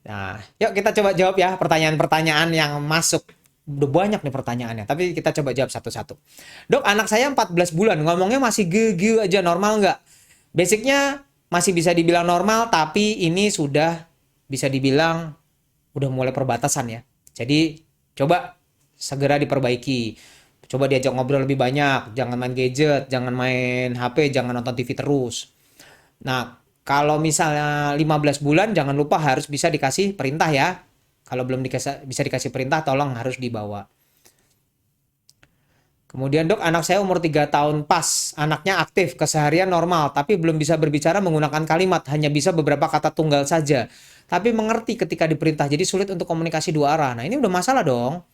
Nah, yuk kita coba jawab ya pertanyaan-pertanyaan yang masuk. Udah banyak nih pertanyaannya, tapi kita coba jawab satu-satu. Dok, anak saya 14 bulan, ngomongnya masih ge aja, normal nggak? Basicnya masih bisa dibilang normal, tapi ini sudah bisa dibilang udah mulai perbatasan ya. Jadi coba segera diperbaiki. Coba diajak ngobrol lebih banyak, jangan main gadget, jangan main HP, jangan nonton TV terus. Nah, kalau misalnya 15 bulan jangan lupa harus bisa dikasih perintah ya. Kalau belum bisa dikasih perintah, tolong harus dibawa. Kemudian dok, anak saya umur 3 tahun pas, anaknya aktif, keseharian normal, tapi belum bisa berbicara menggunakan kalimat, hanya bisa beberapa kata tunggal saja. Tapi mengerti ketika diperintah, jadi sulit untuk komunikasi dua arah. Nah ini udah masalah dong,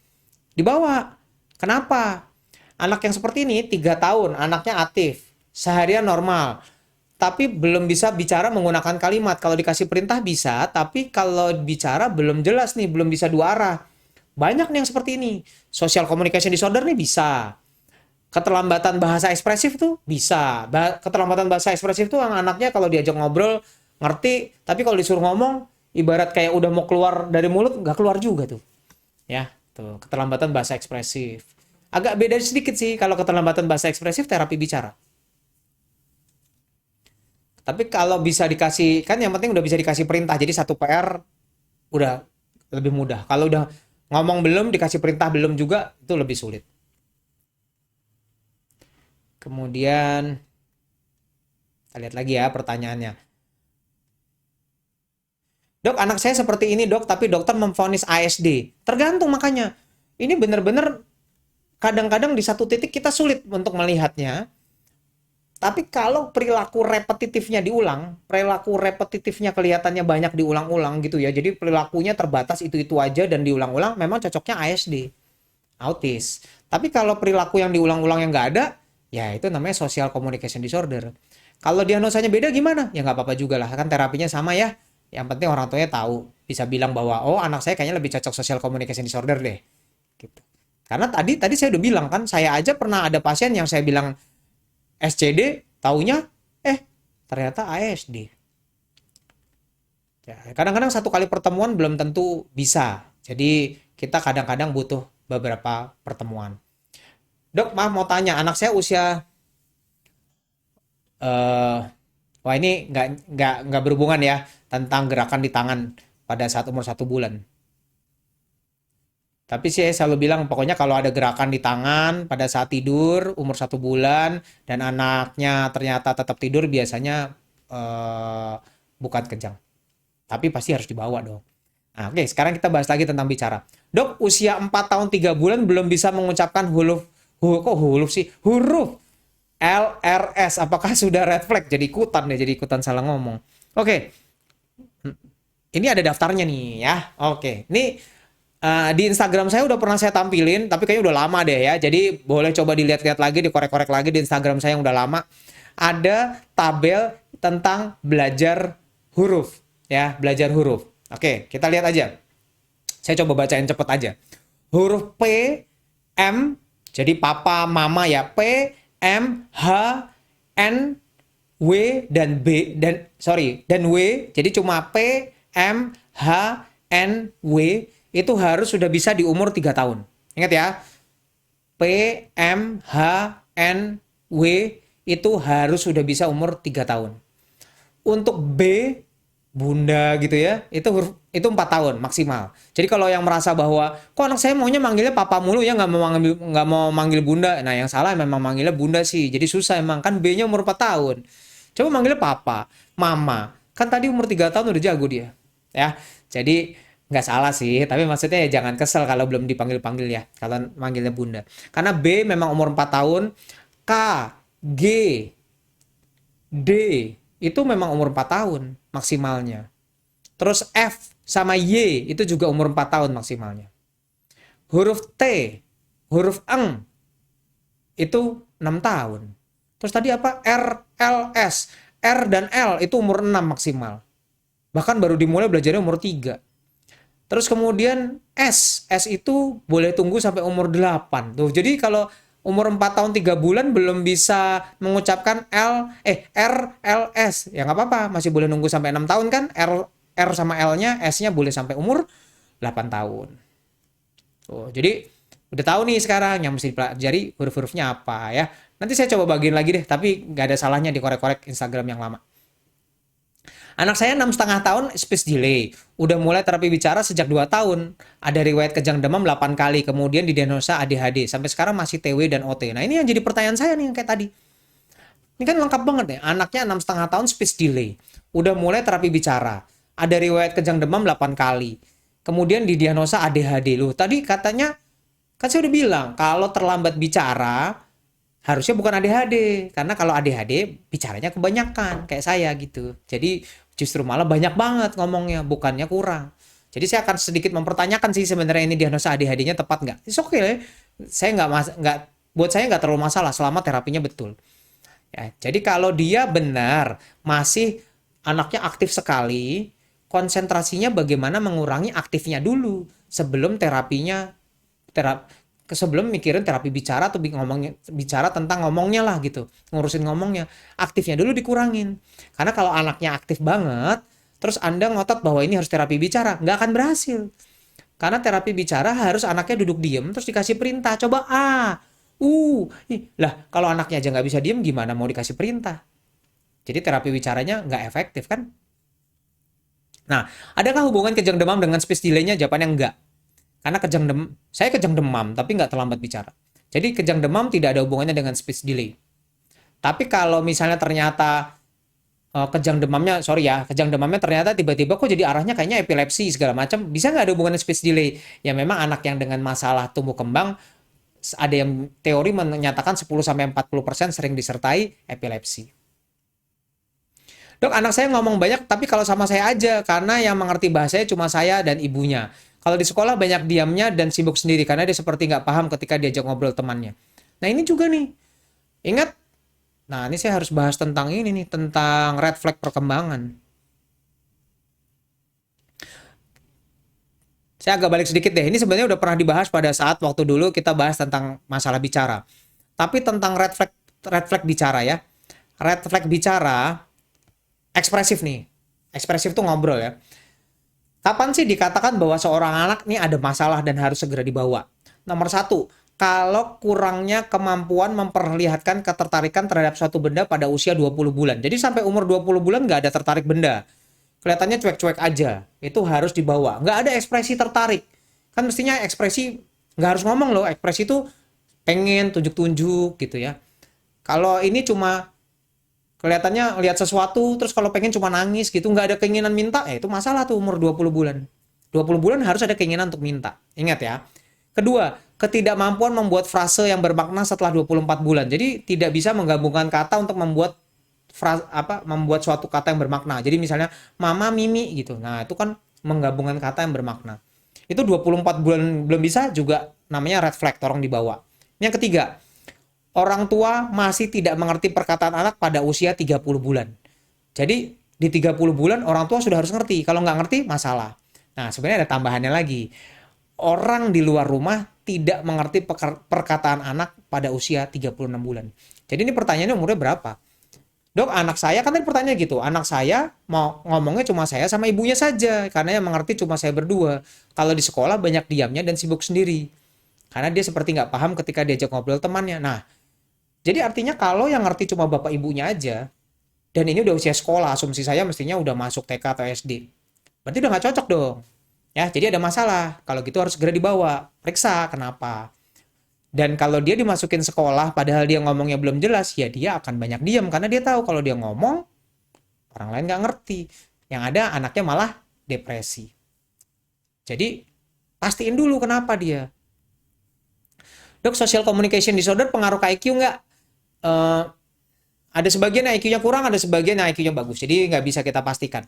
dibawa. Kenapa? Anak yang seperti ini 3 tahun, anaknya aktif, seharian normal, tapi belum bisa bicara menggunakan kalimat. Kalau dikasih perintah bisa, tapi kalau bicara belum jelas nih, belum bisa dua arah. Banyak nih yang seperti ini. Social communication disorder nih bisa. Keterlambatan bahasa ekspresif tuh bisa. Keterlambatan bahasa ekspresif tuh anaknya kalau diajak ngobrol ngerti, tapi kalau disuruh ngomong ibarat kayak udah mau keluar dari mulut nggak keluar juga tuh. Ya, tuh keterlambatan bahasa ekspresif. Agak beda sedikit sih kalau keterlambatan bahasa ekspresif terapi bicara. Tapi kalau bisa dikasih, kan yang penting udah bisa dikasih perintah, jadi satu PR udah lebih mudah. Kalau udah ngomong belum, dikasih perintah belum juga, itu lebih sulit. Kemudian kita lihat lagi ya pertanyaannya. Dok, anak saya seperti ini dok, tapi dokter memvonis ASD. Tergantung, makanya. Ini benar-benar kadang-kadang di satu titik kita sulit untuk melihatnya. Tapi kalau perilaku repetitifnya diulang, perilaku repetitifnya kelihatannya banyak diulang-ulang gitu ya. Jadi perilakunya terbatas itu-itu aja dan diulang-ulang, memang cocoknya ASD, autis. Tapi kalau perilaku yang diulang-ulang yang nggak ada, ya itu namanya social communication disorder. Kalau diagnosanya beda gimana? Ya nggak apa-apa juga lah, kan terapinya sama ya. Yang penting orang tuanya tahu, bisa bilang bahwa oh anak saya kayaknya lebih cocok social communication disorder deh. Gitu. Karena tadi tadi saya udah bilang kan, saya aja pernah ada pasien yang saya bilang SCD, taunya ternyata ASD. Ya, kadang-kadang satu kali pertemuan belum tentu bisa. Jadi kita kadang-kadang butuh beberapa pertemuan. Dok, maaf mau tanya, anak saya usia eh wah ini nggak berhubungan ya tentang gerakan di tangan pada saat umur 1 bulan. Tapi sih saya selalu bilang pokoknya kalau ada gerakan di tangan pada saat tidur umur 1 bulan dan anaknya ternyata tetap tidur biasanya eh, bukan kejang. Tapi pasti harus dibawa dong. Nah, oke, sekarang kita bahas lagi tentang bicara. Dok, usia 4 tahun 3 bulan belum bisa mengucapkan kok huruf sih? Huruf LRS. Apakah sudah red flag? Jadi ikutan salah ngomong. Oke, ini ada daftarnya nih ya. Oke, ini di Instagram saya udah pernah saya tampilin, tapi kayaknya udah lama deh ya. Jadi boleh coba dilihat-lihat lagi, dikorek-korek lagi di Instagram saya yang udah lama. Ada tabel tentang belajar huruf, ya, belajar huruf. Oke, kita lihat aja. Saya coba bacain cepet aja. Huruf P, M, jadi papa, mama ya. P, M, H, N, W, dan B, dan W. Jadi cuma P, M, H, N, W itu harus sudah bisa di umur 3 tahun. Ingat ya. P, M, H, N, W itu harus sudah bisa umur 3 tahun. Untuk B, bunda gitu ya, itu 4 tahun maksimal. Jadi kalau yang merasa bahwa kok anak saya maunya manggilnya papa mulu ya, nggak mau manggil bunda. Nah, yang salah memang manggilnya bunda sih. Jadi susah emang, kan B-nya umur 4 tahun. Coba manggilnya papa, mama. Kan tadi umur 3 tahun udah jago dia. Ya. Jadi nggak salah sih, tapi maksudnya ya jangan kesel kalau belum dipanggil-panggil ya. Kalau manggilnya bunda. Karena B memang umur 4 tahun, K, G, D itu memang umur 4 tahun maksimalnya. Terus F sama Y itu juga umur 4 tahun maksimalnya. Huruf T, huruf Eng itu 6 tahun. Terus tadi apa? R, L, S. R dan L itu umur 6 maksimal. Bahkan baru dimulai belajarnya umur 3. Terus kemudian S itu boleh tunggu sampai umur 8. Tuh, jadi kalau umur 4 tahun 3 bulan belum bisa mengucapkan R, L, S. Ya nggak apa-apa, masih boleh nunggu sampai 6 tahun kan? R sama L-nya, S-nya boleh sampai umur 8 tahun. Tuh, jadi udah tahu nih sekarang yang mesti dipelajari huruf-hurufnya apa ya. Nanti saya coba bagiin lagi deh, tapi nggak ada salahnya dikorek-korek Instagram yang lama. Anak saya 6,5 tahun speech delay. Udah mulai terapi bicara sejak 2 tahun. Ada riwayat kejang demam 8 kali. Kemudian didiagnosa ADHD. Sampai sekarang masih TW dan OT. Nah ini yang jadi pertanyaan saya nih yang kayak tadi. Ini kan lengkap banget ya. Anaknya 6,5 tahun speech delay. Udah mulai terapi bicara. Ada riwayat kejang demam 8 kali. Kemudian didiagnosa ADHD. Loh tadi katanya, kan saya udah bilang kalau terlambat bicara harusnya bukan ADHD, karena kalau ADHD bicaranya kebanyakan kayak saya gitu. Jadi justru malah banyak banget ngomongnya, bukannya kurang. Jadi saya akan sedikit mempertanyakan sih sebenarnya ini diagnosa ADHD-nya tepat nggak? It's okay, saya nggak buat saya nggak terlalu masalah selama terapinya betul. Ya, jadi kalau dia benar masih anaknya aktif sekali, konsentrasinya bagaimana mengurangi aktifnya dulu sebelum sebelum mikirin terapi bicara atau bicara tentang ngomongnya lah gitu, ngurusin ngomongnya, aktifnya dulu dikurangin. Karena kalau anaknya aktif banget terus Anda ngotot bahwa ini harus terapi bicara, nggak akan berhasil. Karena terapi bicara harus anaknya duduk diem terus dikasih perintah, coba lah kalau anaknya aja nggak bisa diem gimana mau dikasih perintah. Jadi terapi bicaranya nggak efektif kan. Nah, adakah hubungan kejang demam dengan speech delay-nya? Jawabannya enggak. Karena saya kejang demam tapi nggak terlambat bicara. Jadi kejang demam tidak ada hubungannya dengan speech delay. Tapi kalau misalnya ternyata kejang demamnya ternyata tiba-tiba kok jadi arahnya kayaknya epilepsi segala macam, bisa nggak ada hubungannya speech delay? Ya memang anak yang dengan masalah tumbuh kembang, ada yang teori menyatakan 10-40% sering disertai epilepsi. Dok, anak saya ngomong banyak tapi kalau sama saya aja, karena yang mengerti bahasanya cuma saya dan ibunya. Kalau di sekolah banyak diamnya dan sibuk sendiri karena dia seperti nggak paham ketika diajak ngobrol temannya. Nah ini juga nih, Ingat, nah ini saya harus bahas tentang ini nih, tentang red flag perkembangan. Saya agak balik sedikit deh. Ini sebenarnya udah pernah dibahas pada saat waktu dulu kita bahas tentang masalah bicara. Tapi tentang red flag bicara ya. Red flag bicara ekspresif nih. Ekspresif tuh ngobrol ya. Kapan sih dikatakan bahwa seorang anak nih ada masalah dan harus segera dibawa? Nomor satu, kalau kurangnya kemampuan memperlihatkan ketertarikan terhadap suatu benda pada usia 20 bulan. Jadi sampai umur 20 bulan nggak ada tertarik benda. Kelihatannya cuek-cuek aja. Itu harus dibawa. Nggak ada ekspresi tertarik. Kan mestinya ekspresi nggak harus ngomong loh. Ekspresi itu pengen tunjuk-tunjuk gitu ya. Kalau ini cuma kelihatannya lihat sesuatu, terus kalau pengen cuma nangis gitu, nggak ada keinginan minta, itu masalah tuh umur 20 bulan. 20 bulan harus ada keinginan untuk minta. Ingat ya. Kedua, ketidakmampuan membuat frase yang bermakna setelah 24 bulan. Jadi tidak bisa menggabungkan kata untuk membuat membuat suatu kata yang bermakna. Jadi misalnya mama mimi gitu. Nah, itu kan menggabungkan kata yang bermakna. Itu 24 bulan belum bisa juga namanya red flag, tolong dibawa. Yang ketiga, orang tua masih tidak mengerti perkataan anak pada usia 30 bulan. Jadi di 30 bulan orang tua sudah harus ngerti. Kalau nggak ngerti, masalah. Nah, sebenarnya ada tambahannya lagi. Orang di luar rumah tidak mengerti perkataan anak pada usia 36 bulan. Jadi ini pertanyaannya umurnya berapa? Dok, anak saya kan tadi pertanyaan gitu. Anak saya mau ngomongnya cuma saya sama ibunya saja. Karena yang mengerti cuma saya berdua. Kalau di sekolah banyak diamnya dan sibuk sendiri. Karena dia seperti nggak paham ketika diajak ngobrol temannya. Nah, jadi artinya kalau yang ngerti cuma bapak ibunya aja, dan ini udah usia sekolah, asumsi saya mestinya udah masuk TK atau SD. Berarti udah nggak cocok dong. Ya, jadi ada masalah. Kalau gitu harus segera dibawa. Periksa kenapa. Dan kalau dia dimasukin sekolah, padahal dia ngomongnya belum jelas, ya dia akan banyak diam. Karena dia tahu kalau dia ngomong, orang lain nggak ngerti. Yang ada anaknya malah depresi. Jadi, pastiin dulu kenapa dia. Dok, social communication disorder pengaruh ke IQ nggak? Eh, ada sebagian IQ-nya kurang, ada sebagian IQ-nya bagus. Jadi nggak bisa kita pastikan.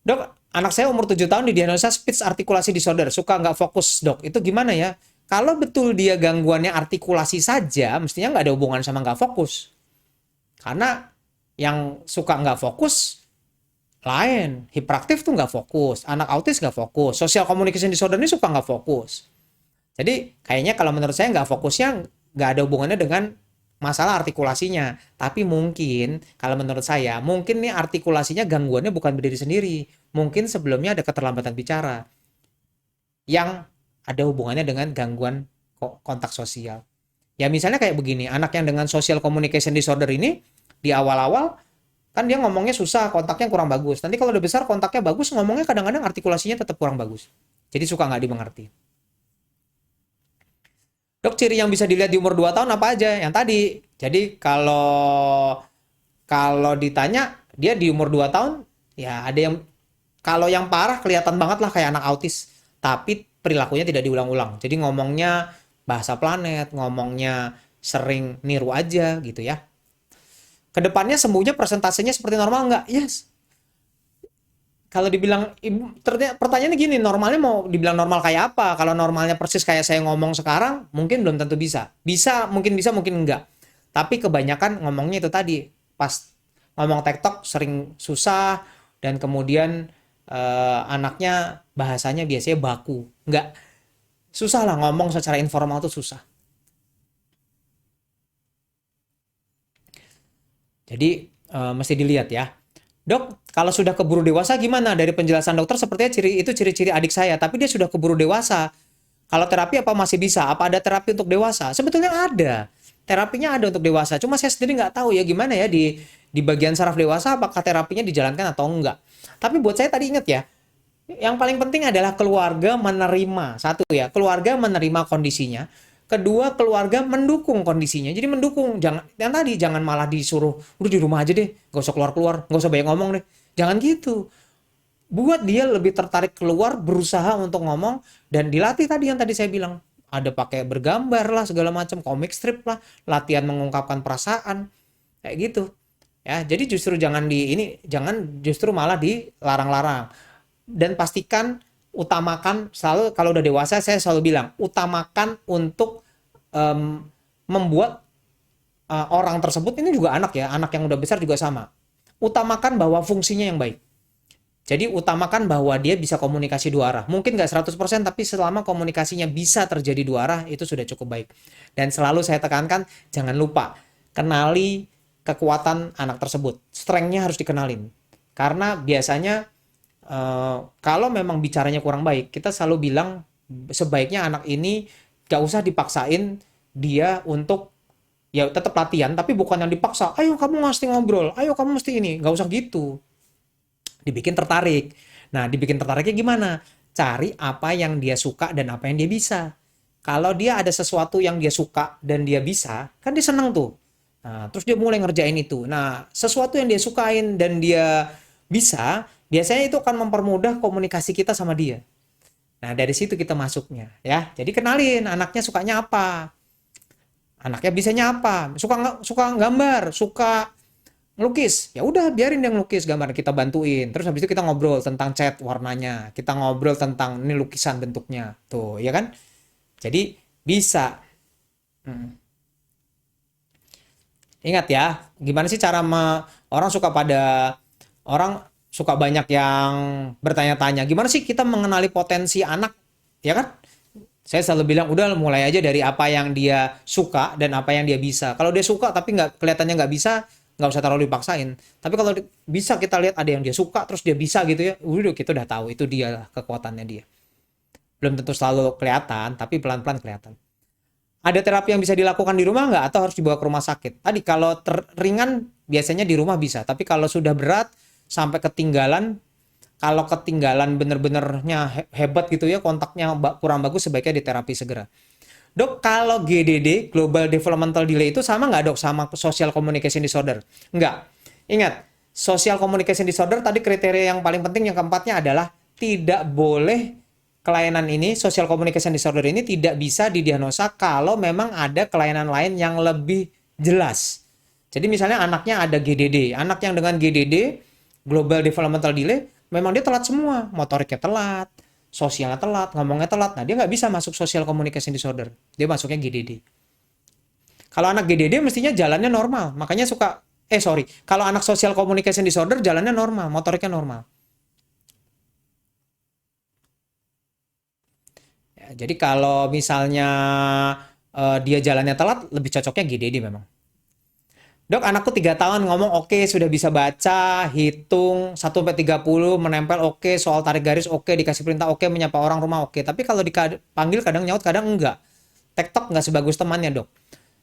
Dok, anak saya umur 7 tahun didiagnosa speech artikulasi disorder. Suka nggak fokus, dok. Itu gimana ya? Kalau betul dia gangguannya artikulasi saja, mestinya nggak ada hubungan sama nggak fokus. Karena yang suka nggak fokus lain. Hiperaktif tuh nggak fokus. Anak autis nggak fokus. Social communication disorder ini suka nggak fokus. Jadi kayaknya kalau menurut saya nggak fokusnya nggak ada hubungannya dengan masalah artikulasinya. Tapi mungkin kalau menurut saya mungkin nih artikulasinya gangguannya bukan berdiri sendiri. Mungkin sebelumnya ada keterlambatan bicara yang ada hubungannya dengan gangguan kontak sosial. Ya misalnya kayak begini, anak yang dengan social communication disorder ini di awal-awal kan dia ngomongnya susah, kontaknya kurang bagus. Nanti kalau udah besar kontaknya bagus, ngomongnya kadang-kadang artikulasinya tetap kurang bagus. Jadi suka nggak dimengerti. Dok, ciri yang bisa dilihat di umur 2 tahun apa aja? Yang tadi. Jadi kalau kalau ditanya dia di umur 2 tahun, ya ada yang kalau yang parah kelihatan banget lah kayak anak autis, tapi perilakunya tidak diulang-ulang. Jadi ngomongnya bahasa planet, ngomongnya sering niru aja gitu ya. Kedepannya sembuhnya persentasenya seperti normal nggak? Yes. Kalau dibilang pertanyaannya gini, normalnya mau dibilang normal kayak apa? Kalau normalnya persis kayak saya ngomong sekarang, mungkin belum tentu bisa. Bisa, mungkin enggak. Tapi kebanyakan ngomongnya itu tadi, pas ngomong TikTok sering susah dan kemudian anaknya bahasanya biasanya baku. Enggak, susah lah ngomong secara informal tuh susah. Jadi mesti dilihat ya. Dok, kalau sudah keburu dewasa gimana? Dari penjelasan dokter sepertinya ciri-ciri adik saya, tapi dia sudah keburu dewasa. Kalau terapi apa masih bisa? Apa ada terapi untuk dewasa? Sebetulnya ada. Terapinya ada untuk dewasa. Cuma saya sendiri nggak tahu ya gimana ya di bagian saraf dewasa apakah terapinya dijalankan atau enggak. Tapi buat saya tadi ingat ya, yang paling penting adalah keluarga menerima. Satu ya, keluarga menerima kondisinya. Kedua, keluarga mendukung kondisinya. Jadi mendukung, jangan yang tadi jangan malah disuruh udah di rumah aja deh, gak usah keluar-keluar, gak usah banyak ngomong deh. Jangan gitu. Buat dia lebih tertarik keluar, berusaha untuk ngomong dan dilatih tadi yang tadi saya bilang. Ada pakai bergambar lah segala macam, komik strip lah, latihan mengungkapkan perasaan. Kayak gitu. Ya, jadi justru jangan justru malah dilarang-larang. Dan pastikan utamakan selalu kalau udah dewasa saya selalu bilang utamakan untuk em, membuat orang tersebut ini juga anak ya, anak yang udah besar juga sama. Utamakan bahwa fungsinya yang baik. Jadi utamakan bahwa dia bisa komunikasi dua arah. Mungkin nggak 100%, tapi selama komunikasinya bisa terjadi dua arah, itu sudah cukup baik. Dan selalu saya tekankan, jangan lupa, kenali kekuatan anak tersebut. Strength-nya harus dikenalin. Karena biasanya kalau memang bicaranya kurang baik, kita selalu bilang sebaiknya anak ini nggak usah dipaksain dia untuk ya tetap latihan, tapi bukan yang dipaksa, ayo kamu mesti ngobrol, ayo kamu mesti ini, nggak usah gitu, dibikin tertarik. Nah, dibikin tertariknya gimana? Cari apa yang dia suka dan apa yang dia bisa. Kalau dia ada sesuatu yang dia suka dan dia bisa, kan dia seneng tuh. Nah, terus dia mulai ngerjain itu. Nah, sesuatu yang dia sukain dan dia bisa, biasanya itu akan mempermudah komunikasi kita sama dia. Nah, dari situ kita masuknya, ya. Jadi kenalin anaknya sukanya apa, anaknya bisanya apa, suka gambar, suka ngelukis, ya udah biarin dia ngelukis gambar, kita bantuin. Terus habis itu kita ngobrol tentang cat warnanya, kita ngobrol tentang ini lukisan bentuknya tuh, ya kan. Jadi bisa. Hmm. Ingat ya, gimana sih cara orang suka pada orang suka banyak yang bertanya-tanya gimana sih kita mengenali potensi anak, ya kan. Saya selalu bilang udah mulai aja dari apa yang dia suka dan apa yang dia bisa. Kalau dia suka tapi nggak kelihatannya nggak bisa, nggak usah terlalu dipaksain. Tapi kalau bisa kita lihat ada yang dia suka terus dia bisa gitu ya, udah kita udah tahu itu dia lah kekuatannya dia. Belum tentu selalu kelihatan, tapi pelan-pelan kelihatan. Ada terapi yang bisa dilakukan di rumah nggak atau harus dibawa ke rumah sakit? Tadi kalau ringan biasanya di rumah bisa, tapi kalau sudah berat sampai ketinggalan, kalau ketinggalan bener-benernya hebat gitu ya, kontaknya kurang bagus, sebaiknya diterapi segera. Dok, kalau GDD, Global Developmental Delay itu sama nggak dok sama Social Communication Disorder? Nggak. Ingat, Social Communication Disorder tadi kriteria yang paling penting yang keempatnya adalah tidak boleh kelainan ini, Social Communication Disorder ini tidak bisa didiagnosa kalau memang ada kelainan lain yang lebih jelas. Jadi misalnya anaknya ada GDD, anak yang dengan GDD, Global Developmental Delay, memang dia telat semua, motoriknya telat, sosialnya telat, ngomongnya telat. Nah, dia nggak bisa masuk social communication disorder. Dia masuknya GDD. Kalau anak GDD mestinya jalannya normal. Makanya suka, kalau anak social communication disorder jalannya normal, motoriknya normal. Ya, jadi kalau misalnya dia jalannya telat, lebih cocoknya GDD memang. Dok, anakku 3 tahun ngomong oke, sudah bisa baca, hitung 1 sampai 30, menempel oke, soal tarik garis oke, dikasih perintah oke, menyapa orang rumah oke. Tapi kalau dipanggil kadang nyaut, kadang enggak. TikTok nggak sebagus temannya, dok.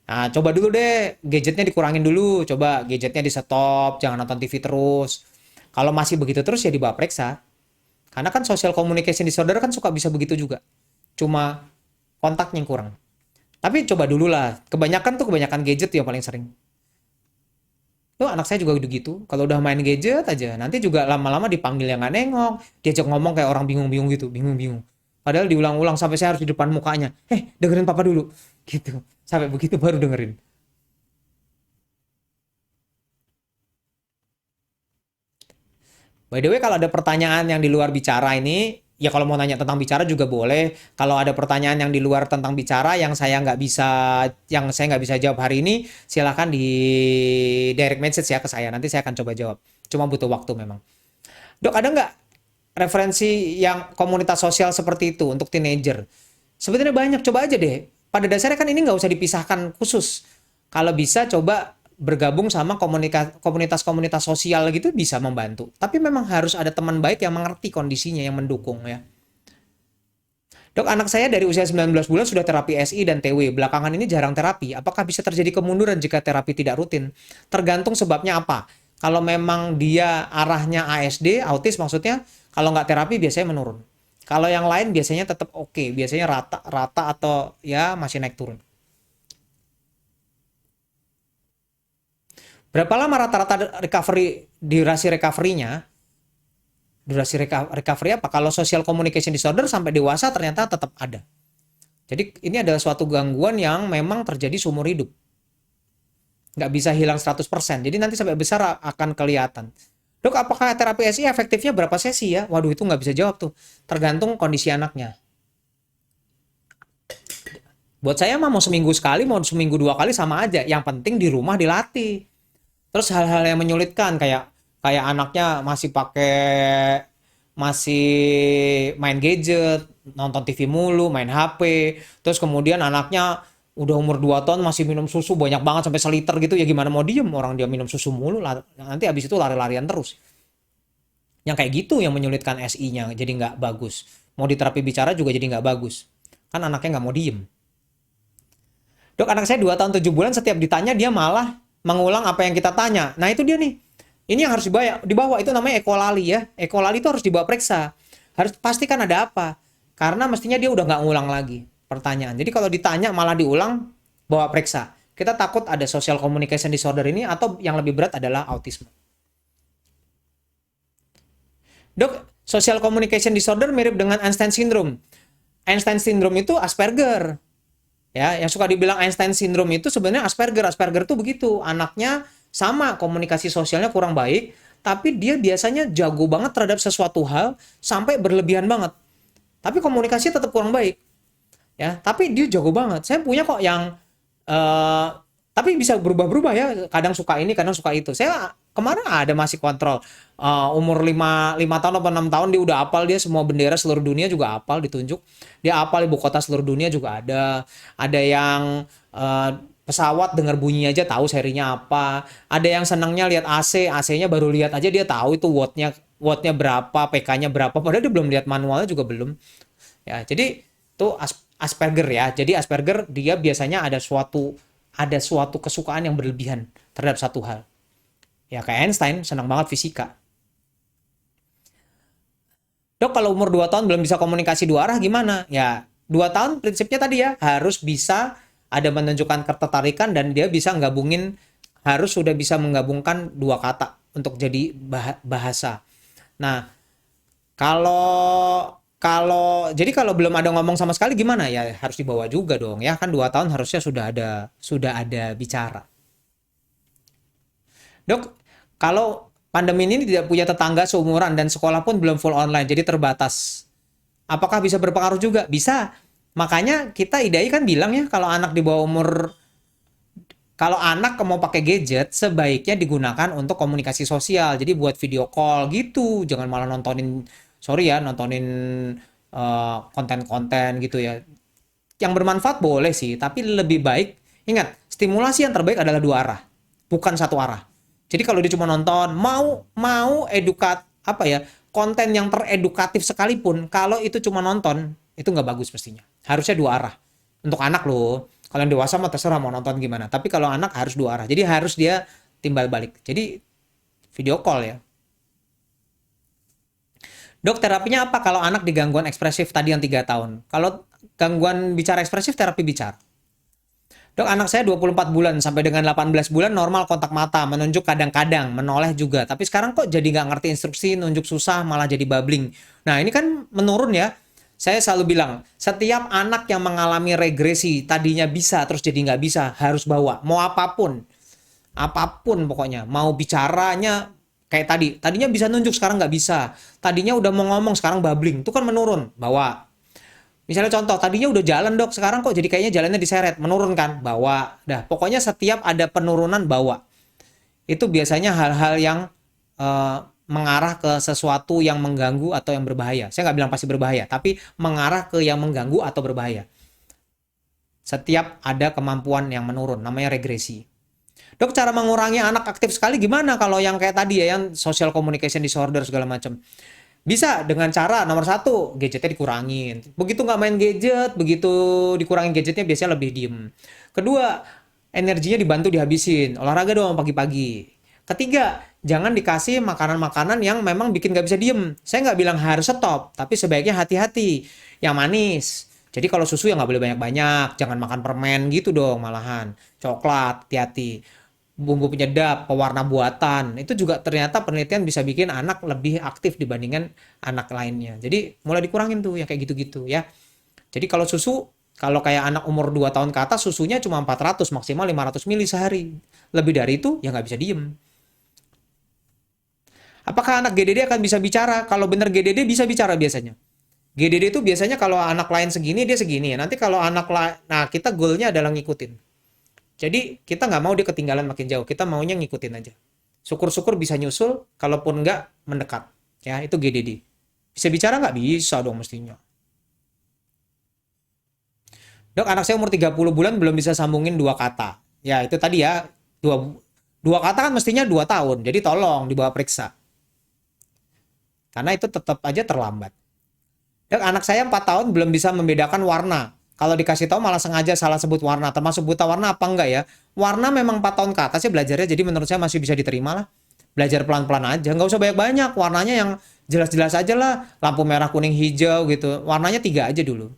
Nah, coba dulu deh, gadgetnya dikurangin dulu. Coba gadgetnya di stop, jangan nonton TV terus. Kalau masih begitu terus ya dibawa periksa. Karena kan social communication disorder kan suka bisa begitu juga. Cuma kontaknya yang kurang. Tapi coba dulu lah. Kebanyakan gadget ya paling sering. Tuh anak saya juga udah gitu. Kalau udah main gadget aja, nanti juga lama-lama dipanggil yang nggak nengok, diajak ngomong kayak orang bingung-bingung gitu, bingung-bingung. Padahal diulang-ulang sampai saya harus di depan mukanya. Dengerin papa dulu. Gitu. Sampai begitu baru dengerin. By the way, kalau ada pertanyaan yang di luar bicara ini, ya kalau mau nanya tentang bicara juga boleh. Kalau ada pertanyaan yang di luar tentang bicara yang saya nggak bisa jawab hari ini, silahkan di direct message ya ke saya. Nanti saya akan coba jawab. Cuma butuh waktu memang. Dok, ada nggak referensi yang komunitas sosial seperti itu untuk teenager? Sebetulnya banyak, coba aja deh. Pada dasarnya kan ini nggak usah dipisahkan khusus. Kalau bisa coba bergabung sama komunitas-komunitas sosial gitu bisa membantu. Tapi memang harus ada teman baik yang mengerti kondisinya, yang mendukung ya. Dok, anak saya dari usia 19 bulan sudah terapi SI dan TW. Belakangan ini jarang terapi. Apakah bisa terjadi kemunduran jika terapi tidak rutin? Tergantung sebabnya apa. Kalau memang dia arahnya ASD, autis maksudnya, kalau nggak terapi biasanya menurun. Kalau yang lain biasanya tetap oke, biasanya rata-rata atau ya masih naik turun. Berapa lama rata-rata durasi recovery-nya? Durasi recovery apa? Kalau social communication disorder sampai dewasa ternyata tetap ada. Jadi ini adalah suatu gangguan yang memang terjadi seumur hidup. Nggak bisa hilang 100%. Jadi nanti sampai besar akan kelihatan. Dok, apakah terapi SI efektifnya berapa sesi ya? Waduh, itu nggak bisa jawab tuh. Tergantung kondisi anaknya. Buat saya mah mau seminggu sekali, mau seminggu 2 kali sama aja. Yang penting di rumah dilatih. Terus hal-hal yang menyulitkan kayak kayak anaknya masih main gadget, nonton TV mulu, main HP. Terus kemudian anaknya udah umur 2 tahun masih minum susu banyak banget sampai seliter gitu, ya gimana mau diem orang dia minum susu mulu, nanti abis itu lari-larian terus. Yang kayak gitu yang menyulitkan SI-nya jadi nggak bagus. Mau diterapi bicara juga jadi nggak bagus. Kan anaknya nggak mau diem. Dok, anak saya 2 tahun 7 bulan setiap ditanya dia malah mengulang apa yang kita tanya. Nah, itu dia nih. Ini yang harus dibawa itu namanya ekolali ya. Ekolali itu harus dibawa periksa. Harus pastikan ada apa. Karena mestinya dia udah nggak ngulang lagi pertanyaan. Jadi kalau ditanya malah diulang, bawa periksa. Kita takut ada social communication disorder ini atau yang lebih berat adalah autisme. Dok, social communication disorder mirip dengan Einstein syndrome. Einstein syndrome itu Asperger. Ya, yang suka dibilang Einstein syndrome itu sebenarnya Asperger. Asperger itu begitu, anaknya sama komunikasi sosialnya kurang baik, tapi dia biasanya jago banget terhadap sesuatu hal sampai berlebihan banget. Tapi komunikasi tetap kurang baik. Ya, tapi dia jago banget. Saya punya kok yang eh tapi bisa berubah-berubah ya. Kadang suka ini, kadang suka itu. Saya kemarin ada masih kontrol. Umur 5 tahun atau 6 tahun dia udah hafal, dia semua bendera seluruh dunia juga hafal ditunjuk. Dia hafal ibu kota seluruh dunia juga ada. Ada yang pesawat dengar bunyi aja tahu serinya apa. Ada yang senangnya lihat AC, AC-nya baru lihat aja dia tahu itu wattnya berapa, PK-nya berapa. Padahal dia belum lihat manualnya juga belum. Ya, jadi itu Asperger ya. Jadi Asperger dia biasanya ada suatu kesukaan yang berlebihan terhadap satu hal. Ya kayak Einstein senang banget fisika. Dok, kalau umur 2 tahun belum bisa komunikasi dua arah gimana? Ya, 2 tahun prinsipnya tadi ya harus bisa ada menunjukkan ketertarikan dan dia bisa harus sudah bisa menggabungkan dua kata untuk jadi bahasa. Nah, kalau kalau belum ada ngomong sama sekali gimana ya harus dibawa juga dong ya kan 2 tahun harusnya sudah ada bicara. Dok, kalau pandemi ini tidak punya tetangga seumuran dan sekolah pun belum full online jadi terbatas. Apakah bisa berpengaruh juga? Bisa. Makanya kita IDAI kan bilang ya kalau anak mau pakai gadget sebaiknya digunakan untuk komunikasi sosial. Jadi buat video call gitu, jangan malah nontonin konten-konten gitu ya. Yang bermanfaat boleh sih, tapi lebih baik ingat, stimulasi yang terbaik adalah dua arah, bukan satu arah. Jadi kalau dia cuma nonton, mau konten yang teredukatif sekalipun, kalau itu cuma nonton, itu nggak bagus mestinya. Harusnya dua arah. Untuk anak loh. Kalau yang dewasa mah terserah mau nonton gimana. Tapi kalau anak harus dua arah. Jadi harus dia timbal balik. Jadi video call ya. Dok, terapinya apa kalau anak di gangguan ekspresif tadi yang 3 tahun? Kalau gangguan bicara ekspresif, terapi bicara. Dok, anak saya 24 bulan sampai dengan 18 bulan normal kontak mata, menunjuk kadang-kadang, menoleh juga. Tapi sekarang kok jadi nggak ngerti instruksi, nunjuk susah, malah jadi babbling. Nah, ini kan menurun ya. Saya selalu bilang, setiap anak yang mengalami regresi, tadinya bisa, terus jadi nggak bisa, harus bawa. Mau apapun. Apapun pokoknya. Mau bicaranya, kayak tadinya bisa nunjuk, sekarang nggak bisa. Tadinya udah mau ngomong, sekarang babbling. Itu kan menurun, bawa. Misalnya contoh, tadinya udah jalan dok, sekarang kok jadi kayaknya jalannya diseret, menurun kan, bawa. Dah, pokoknya setiap ada penurunan bawa. Itu biasanya hal-hal yang eh, mengarah ke sesuatu yang mengganggu atau yang berbahaya. Saya nggak bilang pasti berbahaya, tapi mengarah ke yang mengganggu atau berbahaya. Setiap ada kemampuan yang menurun, namanya regresi. Dok, cara mengurangi anak aktif sekali gimana kalau yang kayak tadi ya, yang social communication disorder segala macam? Bisa dengan cara nomor satu, gadgetnya dikurangin. Begitu nggak main gadget, begitu dikurangin gadgetnya biasanya lebih diem. Kedua, energinya dibantu dihabisin. Olahraga dong pagi-pagi. Ketiga, jangan dikasih makanan-makanan yang memang bikin nggak bisa diem. Saya nggak bilang harus stop, tapi sebaiknya hati-hati. Yang manis. Jadi kalau susu ya nggak boleh banyak-banyak. Jangan makan permen gitu dong malahan. Coklat, hati-hati. Bumbu penyedap, pewarna buatan, itu juga ternyata penelitian bisa bikin anak lebih aktif dibandingkan anak lainnya. Jadi mulai dikurangin tuh yang kayak gitu-gitu ya. Jadi kalau kayak anak umur 2 tahun ke atas susunya cuma 400 maksimal 500 mili sehari. Lebih dari itu ya nggak bisa diem. Apakah anak GDD akan bisa bicara? Kalau benar GDD bisa bicara biasanya. GDD itu biasanya kalau anak lain segini, dia segini ya. Nanti kalau anak lain, nah kita goalnya adalah ngikutin. Jadi kita nggak mau dia ketinggalan makin jauh, kita maunya ngikutin aja. Syukur-syukur bisa nyusul, kalaupun nggak mendekat. Ya, itu GDD. Bisa bicara nggak? Bisa dong mestinya. Dok, anak saya umur 30 bulan belum bisa sambungin dua kata. Ya, itu tadi ya. Dua, dua kata kan mestinya 2 tahun. Jadi tolong dibawa periksa. Karena itu tetap aja terlambat. Dok, anak saya 4 tahun belum bisa membedakan warna. Kalau dikasih tahu malah sengaja salah sebut warna. Termasuk buta warna apa enggak ya? Warna memang 4 tahun ke atas sih belajarnya. Jadi menurut saya masih bisa diterima lah. Belajar pelan-pelan aja. Nggak usah banyak-banyak. Warnanya yang jelas-jelas aja lah. Lampu merah, kuning, hijau gitu. Warnanya 3 aja dulu.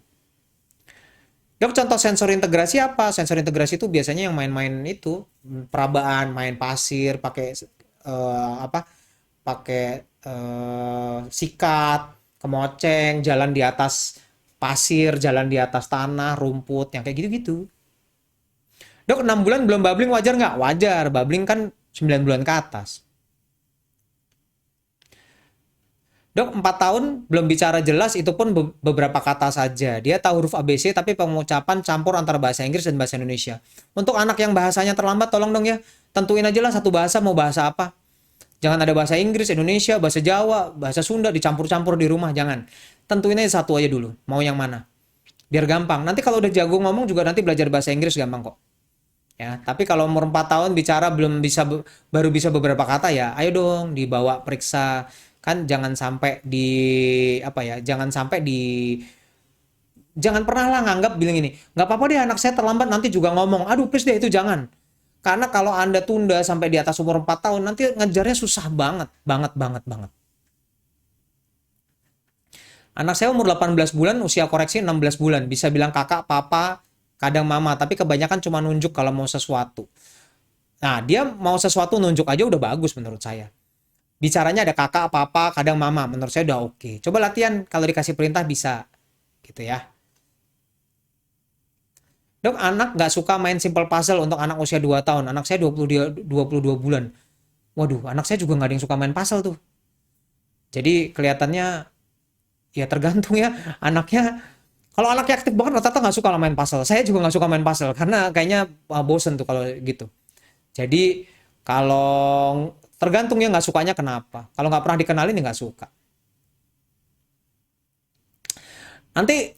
Dok, contoh sensor integrasi apa? Sensor integrasi itu biasanya yang main-main itu, perabaan, main pasir, pakai apa? Pakai sikat, kemoceng, jalan di atas pasir, jalan di atas tanah, rumput, yang kayak gitu-gitu. Dok, 6 bulan belum babbling wajar nggak? Wajar, babbling kan 9 bulan ke atas. Dok, 4 tahun belum bicara jelas, itu pun beberapa kata saja. Dia tahu huruf ABC tapi pengucapan campur antara bahasa Inggris dan bahasa Indonesia. Untuk anak yang bahasanya terlambat, tolong dong ya, tentuin aja lah satu bahasa, mau bahasa apa. Jangan ada bahasa Inggris, Indonesia, bahasa Jawa, bahasa Sunda dicampur-campur di rumah, jangan. Tentuin aja satu aja dulu, mau yang mana. Biar gampang. Nanti kalau udah jago ngomong juga nanti belajar bahasa Inggris gampang kok. Ya, tapi kalau umur 4 tahun bicara belum bisa, baru bisa beberapa kata ya, ayo dong dibawa periksa. Kan jangan sampai di apa ya? Jangan pernah lah nganggap bilang ini, nggak apa-apa deh anak saya terlambat nanti juga ngomong. Aduh, please deh itu jangan. Karena kalau Anda tunda sampai di atas umur 4 tahun nanti ngejarnya susah banget, banget, banget, banget. Anak saya umur 18 bulan, usia koreksi 16 bulan. Bisa bilang kakak, papa, kadang mama, tapi kebanyakan cuma nunjuk kalau mau sesuatu. Nah, dia mau sesuatu nunjuk aja udah bagus menurut saya. Bicaranya ada kakak, papa, kadang mama. Menurut saya udah oke. Coba latihan kalau dikasih perintah bisa. Gitu ya. Dok, anak nggak suka main simple puzzle untuk anak usia 2 tahun. Anak saya 22 bulan. Waduh, anak saya juga nggak ada yang suka main puzzle tuh. Jadi kelihatannya ya tergantung ya. Anaknya, kalau anaknya aktif banget rata-rata nggak suka main puzzle. Saya juga nggak suka main puzzle karena kayaknya bosen tuh kalau gitu. Jadi kalau tergantung ya nggak sukanya kenapa. Kalau nggak pernah dikenalin ya nggak suka. Nanti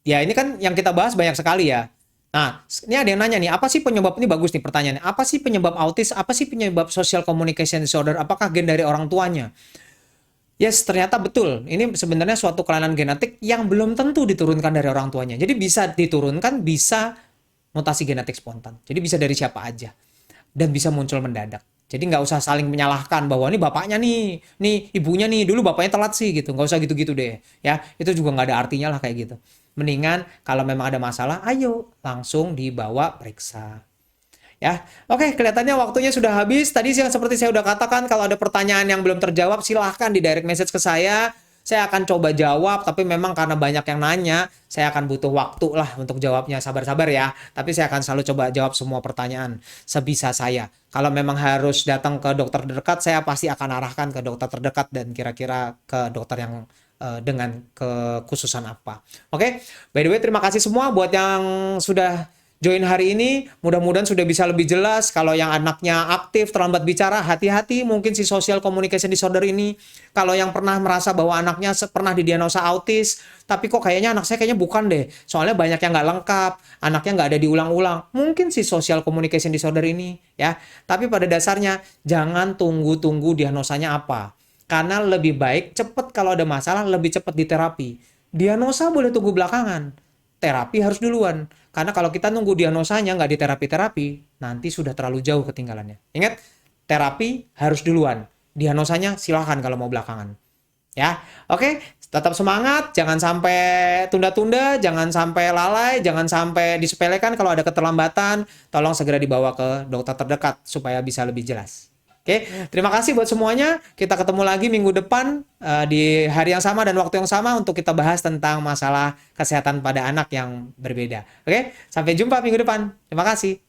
ya ini kan yang kita bahas banyak sekali ya. Nah, ini ada yang nanya nih, apa sih penyebab ini bagus nih pertanyaannya. Apa sih penyebab autis? Apa sih penyebab social communication disorder? Apakah gen dari orang tuanya? Yes, ternyata betul. Ini sebenarnya suatu kelainan genetik yang belum tentu diturunkan dari orang tuanya. Jadi bisa diturunkan, bisa mutasi genetik spontan. Jadi bisa dari siapa aja. Dan bisa muncul mendadak. Jadi nggak usah saling menyalahkan bahwa ini bapaknya nih ibunya nih, dulu bapaknya telat sih gitu. Nggak usah gitu-gitu deh. Ya, itu juga nggak ada artinya lah kayak gitu. Mendingan kalau memang ada masalah, ayo langsung dibawa periksa. Ya, oke, kelihatannya waktunya sudah habis. Tadi yang seperti saya udah katakan, kalau ada pertanyaan yang belum terjawab, silahkan di direct message ke saya. Saya akan coba jawab, tapi memang karena banyak yang nanya, saya akan butuh waktu lah untuk jawabnya. Sabar-sabar ya. Tapi saya akan selalu coba jawab semua pertanyaan sebisa saya. Kalau memang harus datang ke dokter terdekat, saya pasti akan arahkan ke dokter terdekat dan kira-kira ke dokter yang dengan kekhususan apa. Oke, by the way, terima kasih semua buat yang sudah join hari ini. Mudah-mudahan sudah bisa lebih jelas. Kalau yang anaknya aktif, terlambat bicara, hati-hati mungkin si social communication disorder ini. Kalau yang pernah merasa bahwa anaknya pernah didiagnosa autis, tapi kok kayaknya anak saya kayaknya bukan deh. Soalnya banyak yang nggak lengkap, anaknya nggak ada diulang-ulang. Mungkin si social communication disorder ini ya. Tapi pada dasarnya jangan tunggu-tunggu diagnosanya apa. Karena lebih baik cepat kalau ada masalah, lebih cepat di terapi. Diagnosa boleh tunggu belakangan, terapi harus duluan. Karena kalau kita nunggu diagnosanya nggak di terapi-terapi, nanti sudah terlalu jauh ketinggalannya. Ingat, terapi harus duluan. Diagnosanya silahkan kalau mau belakangan. Ya, oke, tetap semangat, jangan sampai tunda-tunda, jangan sampai lalai, jangan sampai disepelekan kalau ada keterlambatan, tolong segera dibawa ke dokter terdekat supaya bisa lebih jelas. Oke, terima kasih buat semuanya. Kita ketemu lagi minggu depan di hari yang sama dan waktu yang sama untuk kita bahas tentang masalah kesehatan pada anak yang berbeda. Oke, sampai jumpa minggu depan. Terima kasih.